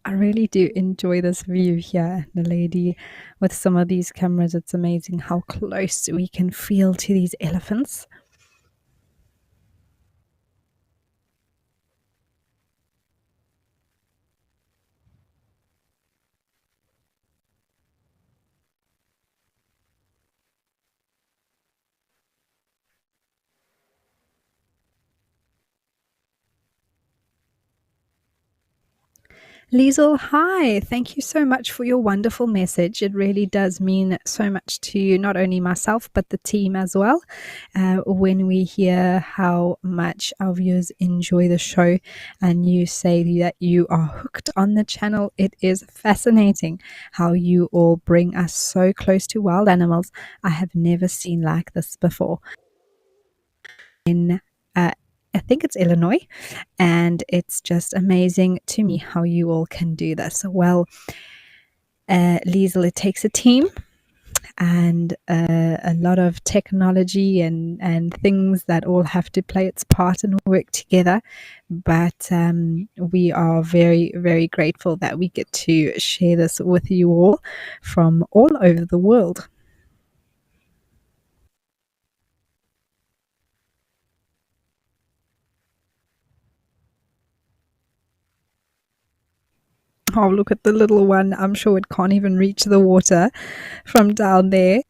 I really do enjoy this view here, the lady. With some of these cameras, it's amazing how close we can feel to these elephants. Liesel, hi. Thank you so much for your wonderful message. It really does mean so much to not only myself, but the team as well. When we hear how much our viewers enjoy the show and you say that you are hooked on the channel, it is fascinating how you all bring us so close to wild animals. I have never seen like this before. In I think it's Illinois, and it's just amazing to me how you all can do this. Well, Liesel, it takes a team and a lot of technology and things that all have to play its part and work together. But we are very, very grateful that we get to share this with you all from all over the world. Oh, look at the little one. I'm sure it can't even reach the water from down there.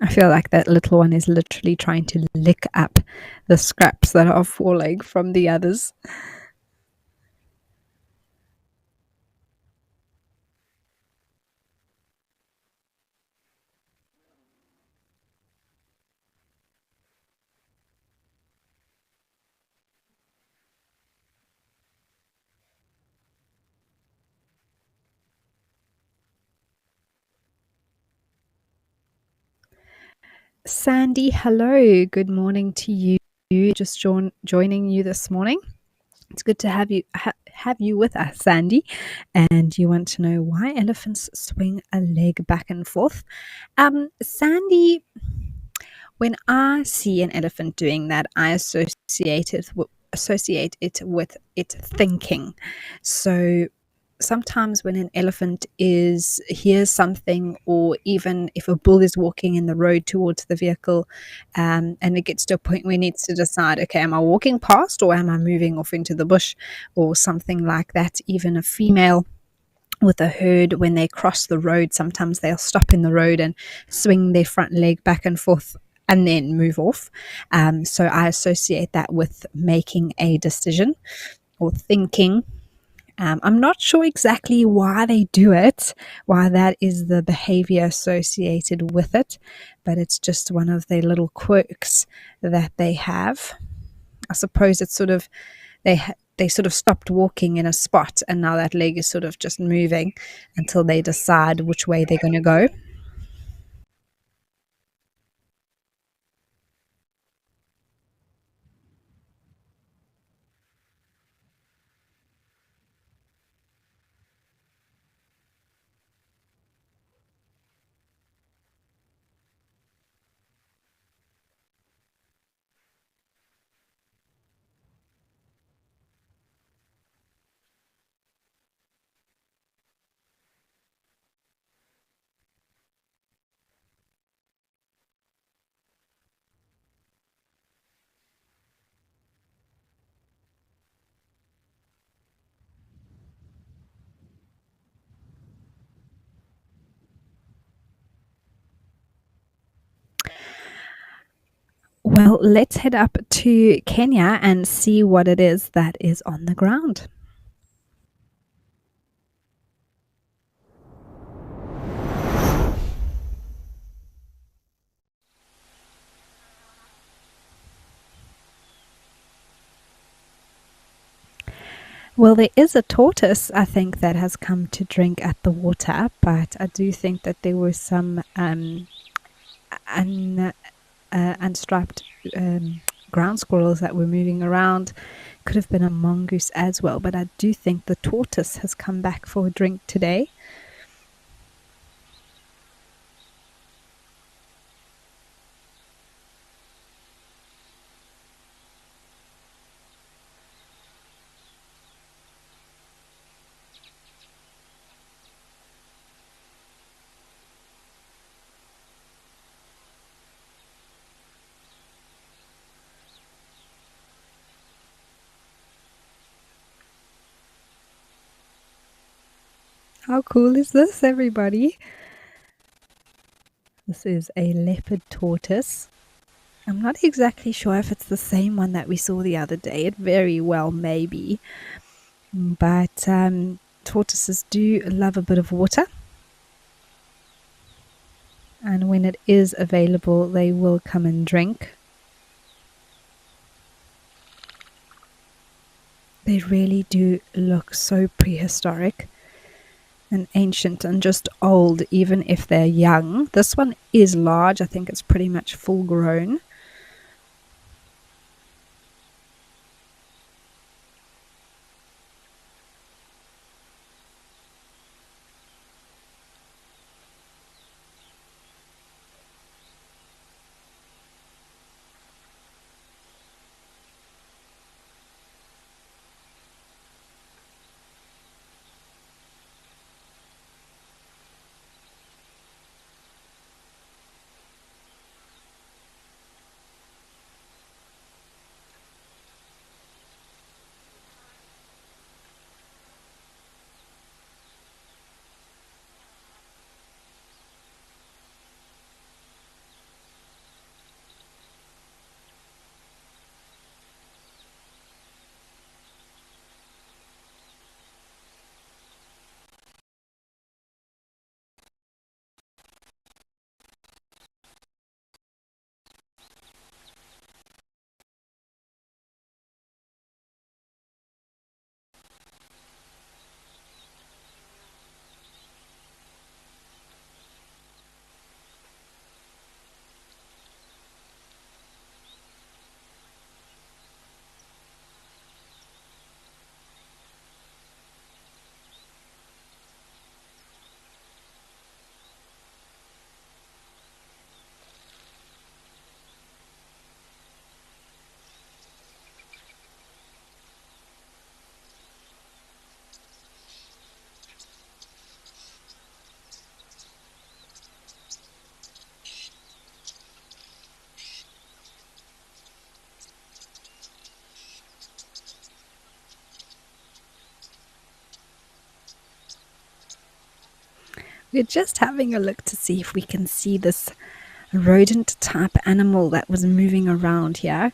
I feel like that little one is literally trying to lick up the scraps that are falling from the others. Sandy, hello. Good morning to you. Just joining you this morning. It's good to have you with us, Sandy. And you want to know why elephants swing a leg back and forth. Sandy, when I see an elephant doing that, I associate it with it thinking. So sometimes when an elephant hears something, or even if a bull is walking in the road towards the vehicle, and it gets to a point where it needs to decide, okay, am I walking past or am I moving off into the bush, or something like that. Even a female with a herd, when they cross the road, sometimes they'll stop in the road and swing their front leg back and forth and then move off. So I associate that with making a decision or thinking. I'm not sure exactly why they do it, why that is the behavior associated with it, but it's just one of their little quirks that they have. I suppose it's sort of, they sort of stopped walking in a spot, and now that leg is sort of just moving until they decide which way they're going to go. Well, let's head up to Kenya and see what it is that is on the ground. Well, there is a tortoise, I think, that has come to drink at the water, but I do think that there were some unstriped ground squirrels that were moving around. Could have been a mongoose as well, but I do think the tortoise has come back for a drink today. How cool is this, everybody? This is a leopard tortoise. I'm not exactly sure if it's the same one that we saw the other day. It very well may be. But tortoises do love a bit of water. And when it is available, they will come and drink. They really do look so prehistoric and ancient and just old, even if they're young. This one is large. I think it's pretty much full grown. We're just having a look to see if we can see this rodent type animal that was moving around here.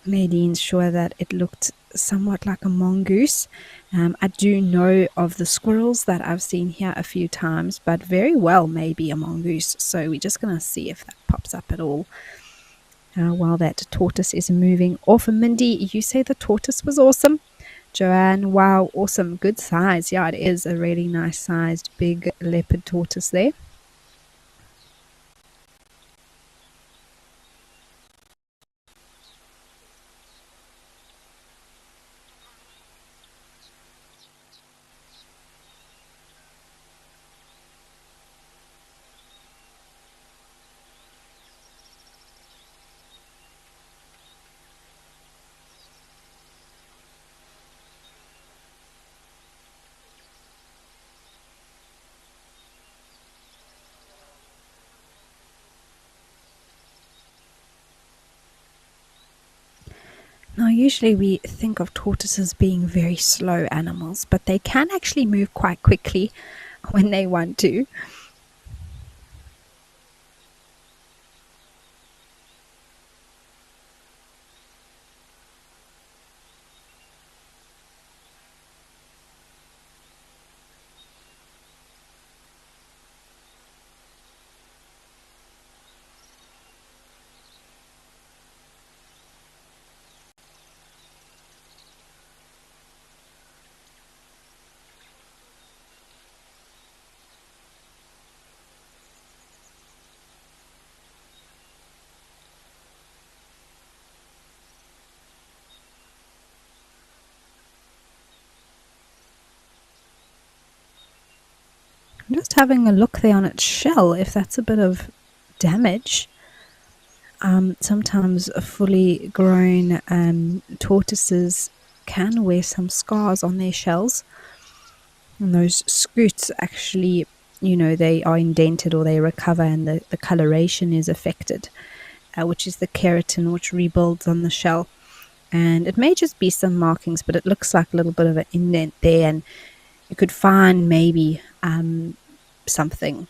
Nadine's sure that it looked somewhat like a mongoose. I do know of the squirrels that I've seen here a few times, but very well maybe a mongoose. So we're just going to see if that pops up at all. While that tortoise is moving off. Mindy, you say the tortoise was awesome? Joanne, wow, awesome, good size. Yeah, it is a really nice sized big leopard tortoise there. Now, usually we think of tortoises being very slow animals, but they can actually move quite quickly when they want to. I'm just having a look there on its shell, if that's a bit of damage. Sometimes fully grown tortoises can wear some scars on their shells. And those scutes actually, they are indented or they recover and the coloration is affected, which is the keratin which rebuilds on the shell. And it may just be some markings, but it looks like a little bit of an indent there, and you could find maybe something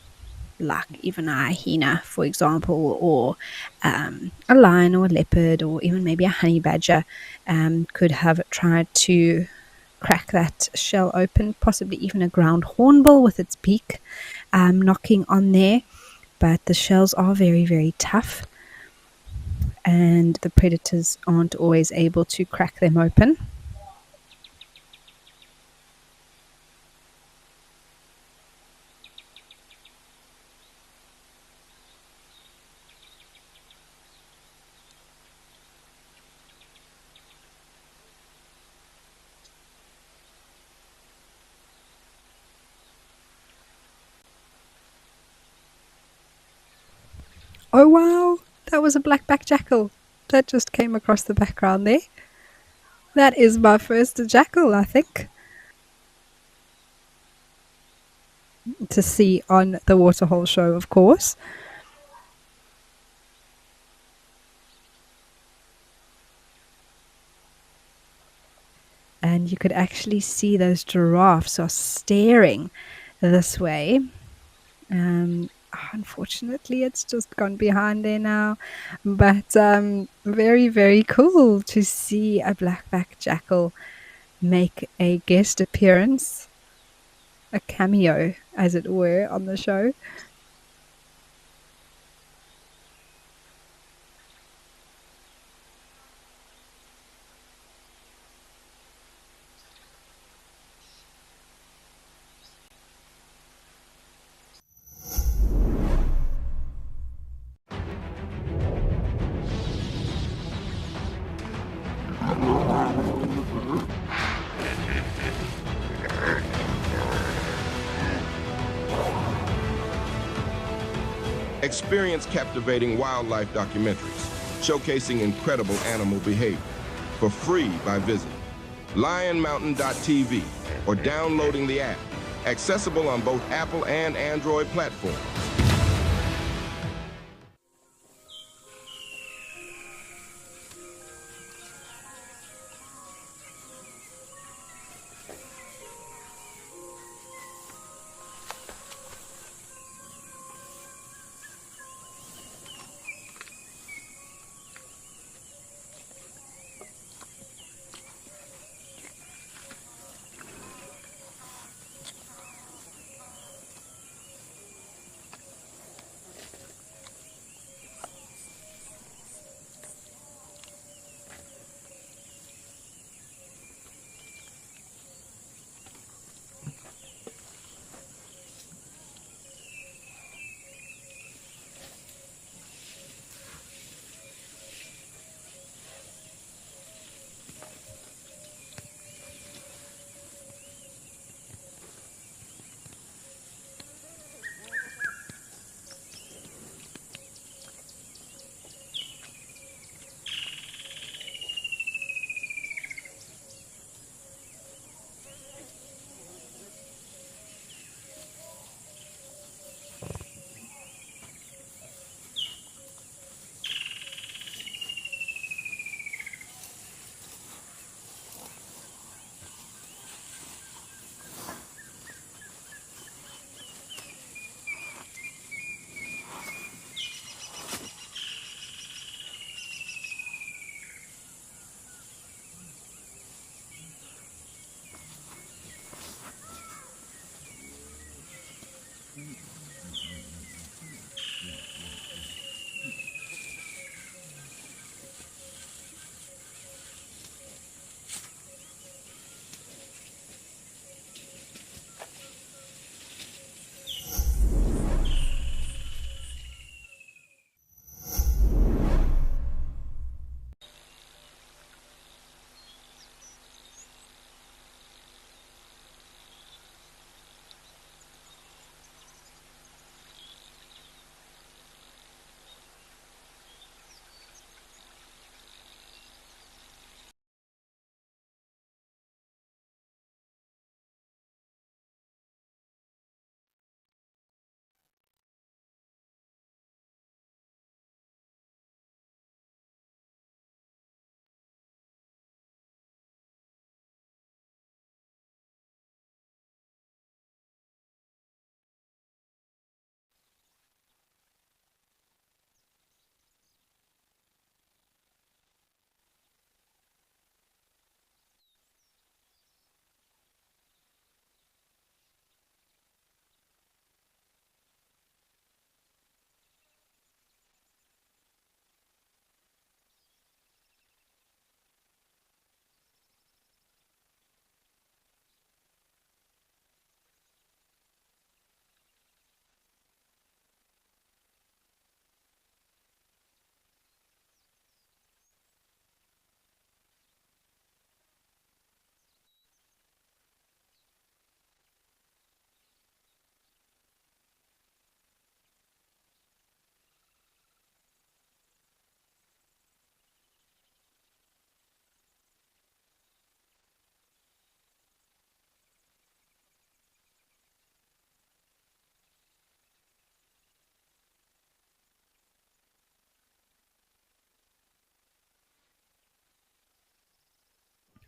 like even a hyena, for example, or a lion or a leopard, or even maybe a honey badger could have tried to crack that shell open, possibly even a ground hornbill with its beak knocking on there. But the shells are very, very tough, and the predators aren't always able to crack them open. Oh wow, that was a black-backed jackal that just came across the background there. That is my first jackal, I think, to see on the Waterhole show, of course. And you could actually see those giraffes are staring this way. Unfortunately, it's just gone behind there now. But very, very cool to see a black-backed jackal make a guest appearance, a cameo, as it were, on the show. Experience captivating wildlife documentaries showcasing incredible animal behavior for free by visiting lionmountain.tv or downloading the app, accessible on both Apple and Android platforms.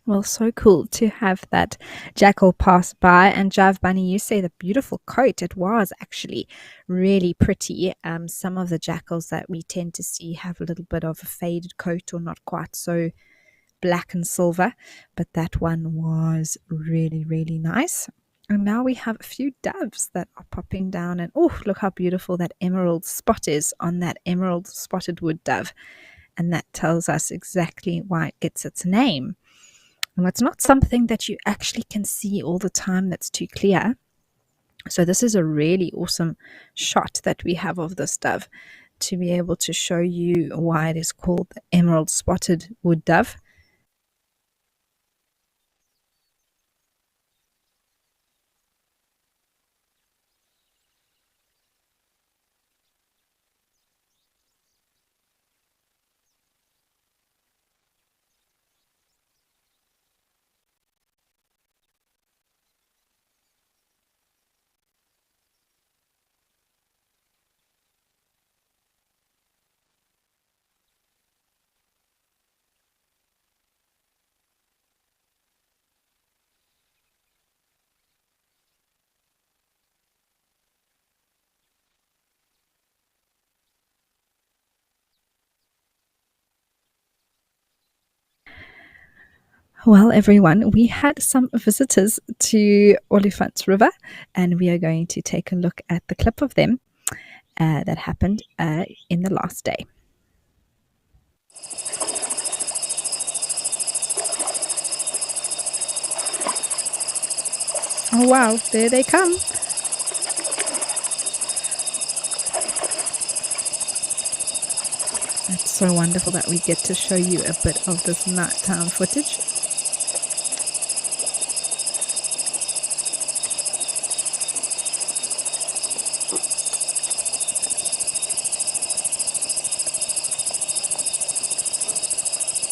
Well, so cool to have that jackal pass by. And Jive Bunny, you say the beautiful coat. It was actually really pretty. Some of the jackals that we tend to see have a little bit of a faded coat or not quite so black and silver, but that one was really, really nice. And now we have a few doves that are popping down, and oh, look how beautiful that emerald spot is on that emerald spotted wood dove. And that tells us exactly why it gets its name. And it's not something that you actually can see all the time that's too clear. So this is a really awesome shot that we have of this dove to be able to show you why it is called the emerald spotted wood dove. Well, everyone, we had some visitors to Olifants River, and we are going to take a look at the clip of them that happened in the last day. Oh, wow, there they come. It's so wonderful that we get to show you a bit of this nighttime footage.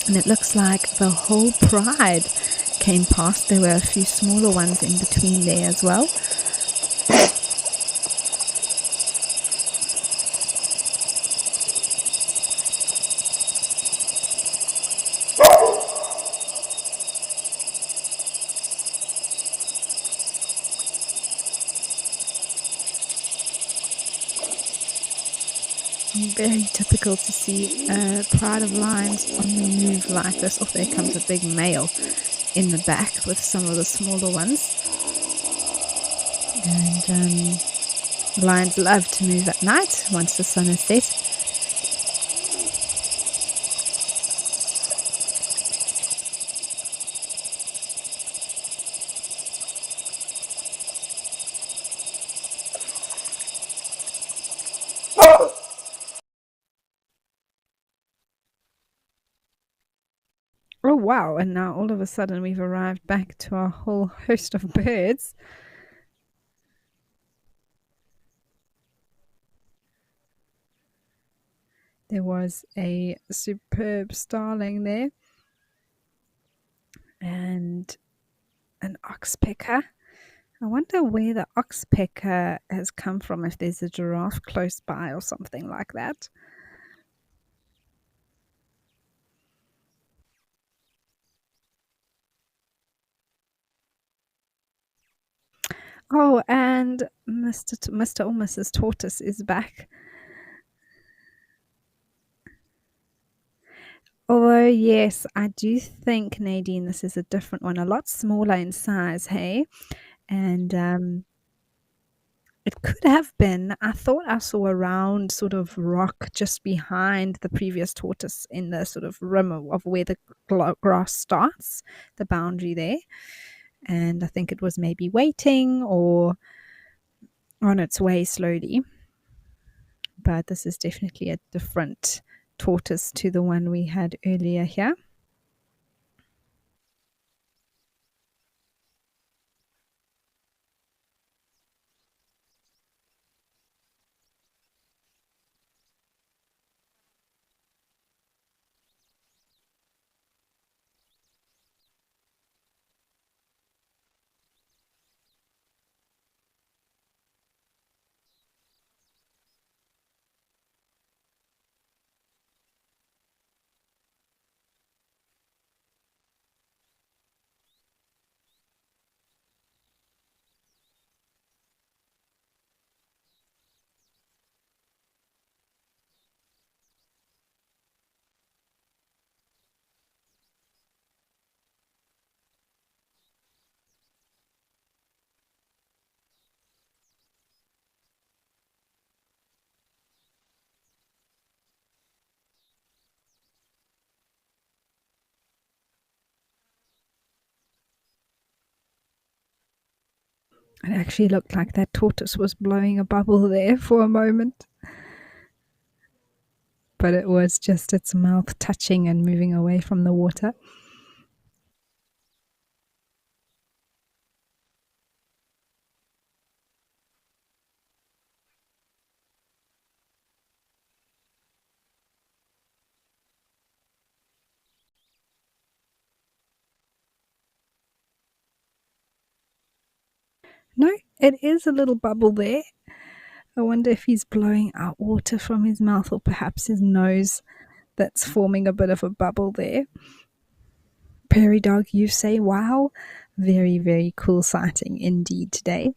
And it looks like the whole pride came past. There were a few smaller ones in between there as well. Very typical to see a pride of lions on the move like this. Oh, there comes a big male in the back with some of the smaller ones. And lions love to move at night once the sun is set. Oh, wow. And now all of a sudden we've arrived back to our whole host of birds. There was a superb starling there and an oxpecker. I wonder where the oxpecker has come from, if there's a giraffe close by or something like that. Oh, and Mr. or Mrs. Tortoise is back. Although, yes, I do think, Nadine, this is a different one, a lot smaller in size, hey? And it could have been, I thought I saw a round sort of rock just behind the previous tortoise in the sort of rim of where the grass starts, the boundary there. And I think it was maybe waiting or on its way slowly. But this is definitely a different tortoise to the one we had earlier here. It actually looked like that tortoise was blowing a bubble there for a moment. But it was just its mouth touching and moving away from the water. No, it is a little bubble there. I wonder if he's blowing out water from his mouth or perhaps his nose that's forming a bit of a bubble there. Prairie dog, you say wow. Very, very cool sighting indeed today.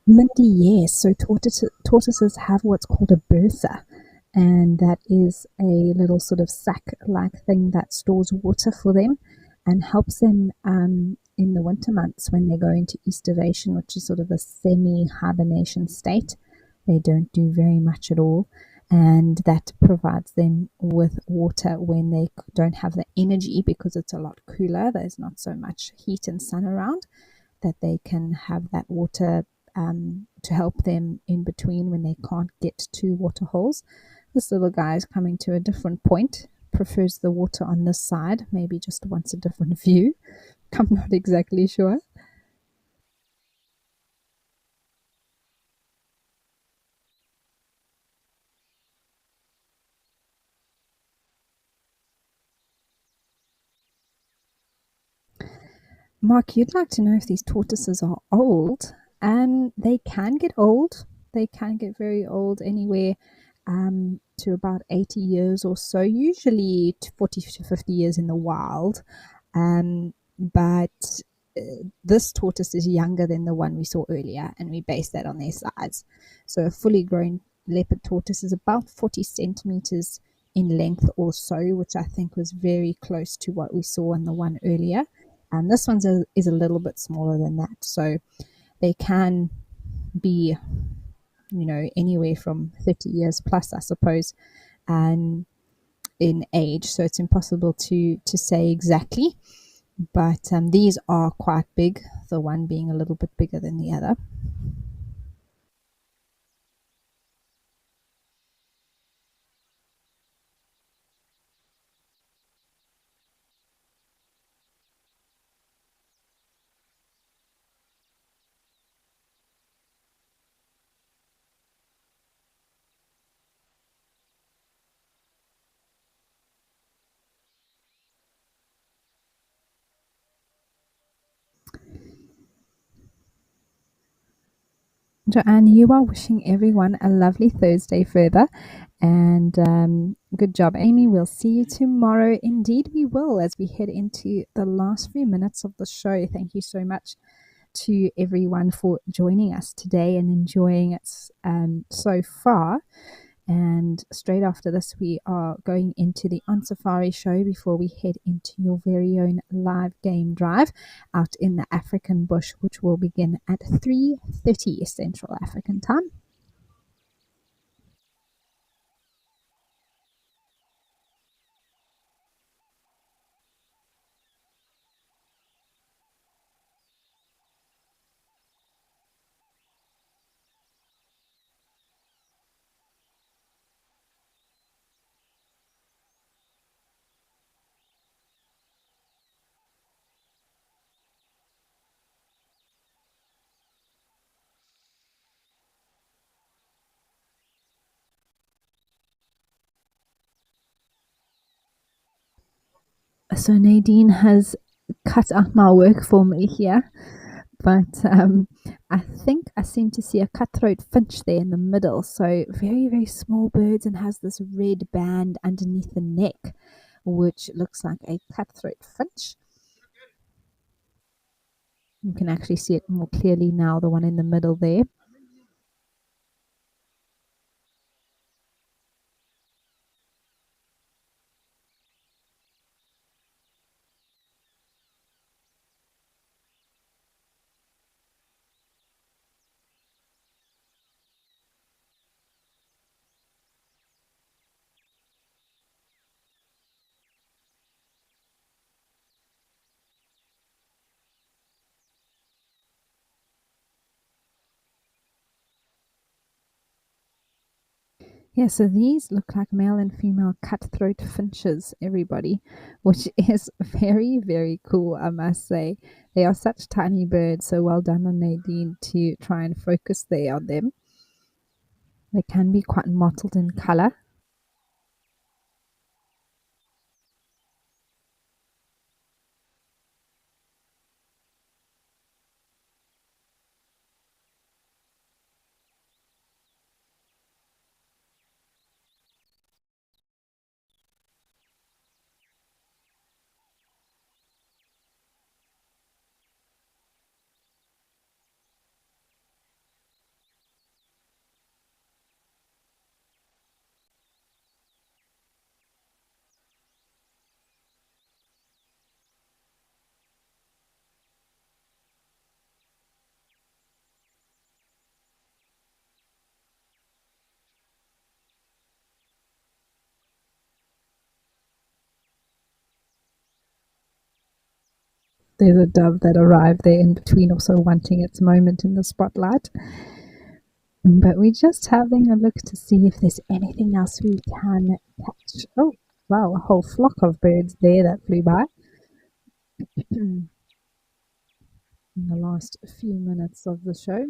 Mindy, yes. So tortoises have what's called a bertha, and that is a little sort of sack-like thing that stores water for them and helps them in the winter months when they go into estivation, which is sort of a semi-hibernation state. They don't do very much at all, and that provides them with water when they don't have the energy because it's a lot cooler. There's not so much heat and sun around that they can have that water to help them in between when they can't get to water holes. This little guy is coming to a different point, prefers the water on this side, maybe just wants a different view. I'm not exactly sure. Mark, you'd like to know if these tortoises are old, and they can get old. They can get very old, anywhere to about 80 years or so, usually 40 to 50 years in the wild. But this tortoise is younger than the one we saw earlier, and we base that on their size. So a fully grown leopard tortoise is about 40 centimeters in length or so, which I think was very close to what we saw in the one earlier. And this one is a little bit smaller than that. So they can be, anywhere from 30 years plus, I suppose, and in age. So it's impossible to say exactly. But these are quite big, the one being a little bit bigger than the other. Joanne, you are wishing everyone a lovely Thursday further. And good job, Amy. We'll see you tomorrow. Indeed, we will as we head into the last few minutes of the show. Thank you so much to everyone for joining us today and enjoying it so far. And straight after this, we are going into the On Safari show before we head into your very own live game drive out in the African bush, which will begin at 3:30 Central African time. So Nadine has cut out my work for me here, but I think I seem to see a cutthroat finch there in the middle. So very, very small birds and has this red band underneath the neck, which looks like a cutthroat finch. You can actually see it more clearly now, the one in the middle there. Yeah, so these look like male and female cutthroat finches, everybody, which is very, very cool, I must say. They are such tiny birds, so well done on Nadine to try and focus there on them. They can be quite mottled in color. There's a dove that arrived there in between, also wanting its moment in the spotlight. But we're just having a look to see if there's anything else we can catch. Oh, wow, a whole flock of birds there that flew by in the last few minutes of the show.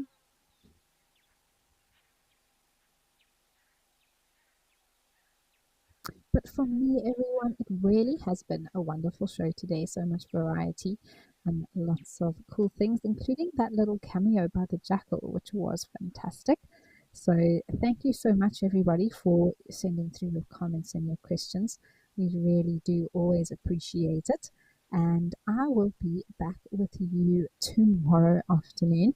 But for me, everyone, it really has been a wonderful show today. So much variety and lots of cool things, including that little cameo by the jackal, which was fantastic. So thank you so much, everybody, for sending through your comments and your questions. We really do always appreciate it. And I will be back with you tomorrow afternoon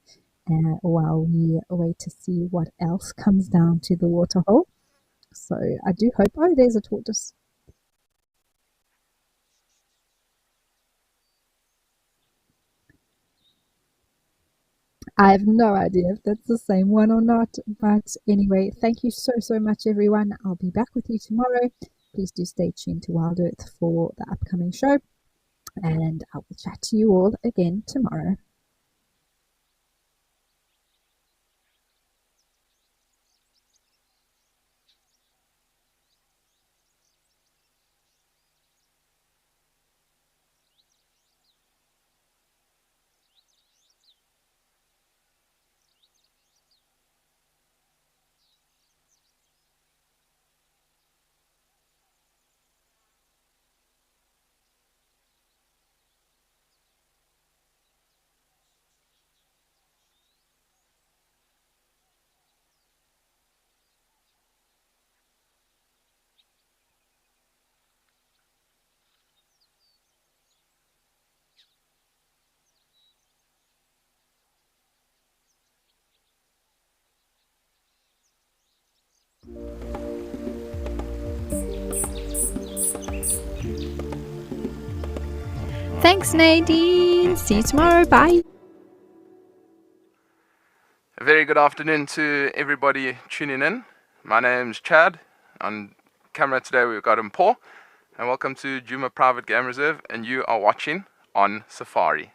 while we wait to see what else comes down to the waterhole. So I do hope. Oh, there's a tortoise. I have no idea if that's the same one or not. But anyway, thank you so, so much, everyone. I'll be back with you tomorrow. Please do stay tuned to WildEarth for the upcoming show. And I will chat to you all again tomorrow. Thanks, Nadine. See you tomorrow. Bye. A very good afternoon to everybody tuning in. My name's Chad. On camera today we've got Paul. And welcome to Juma Private Game Reserve, and you are watching On Safari.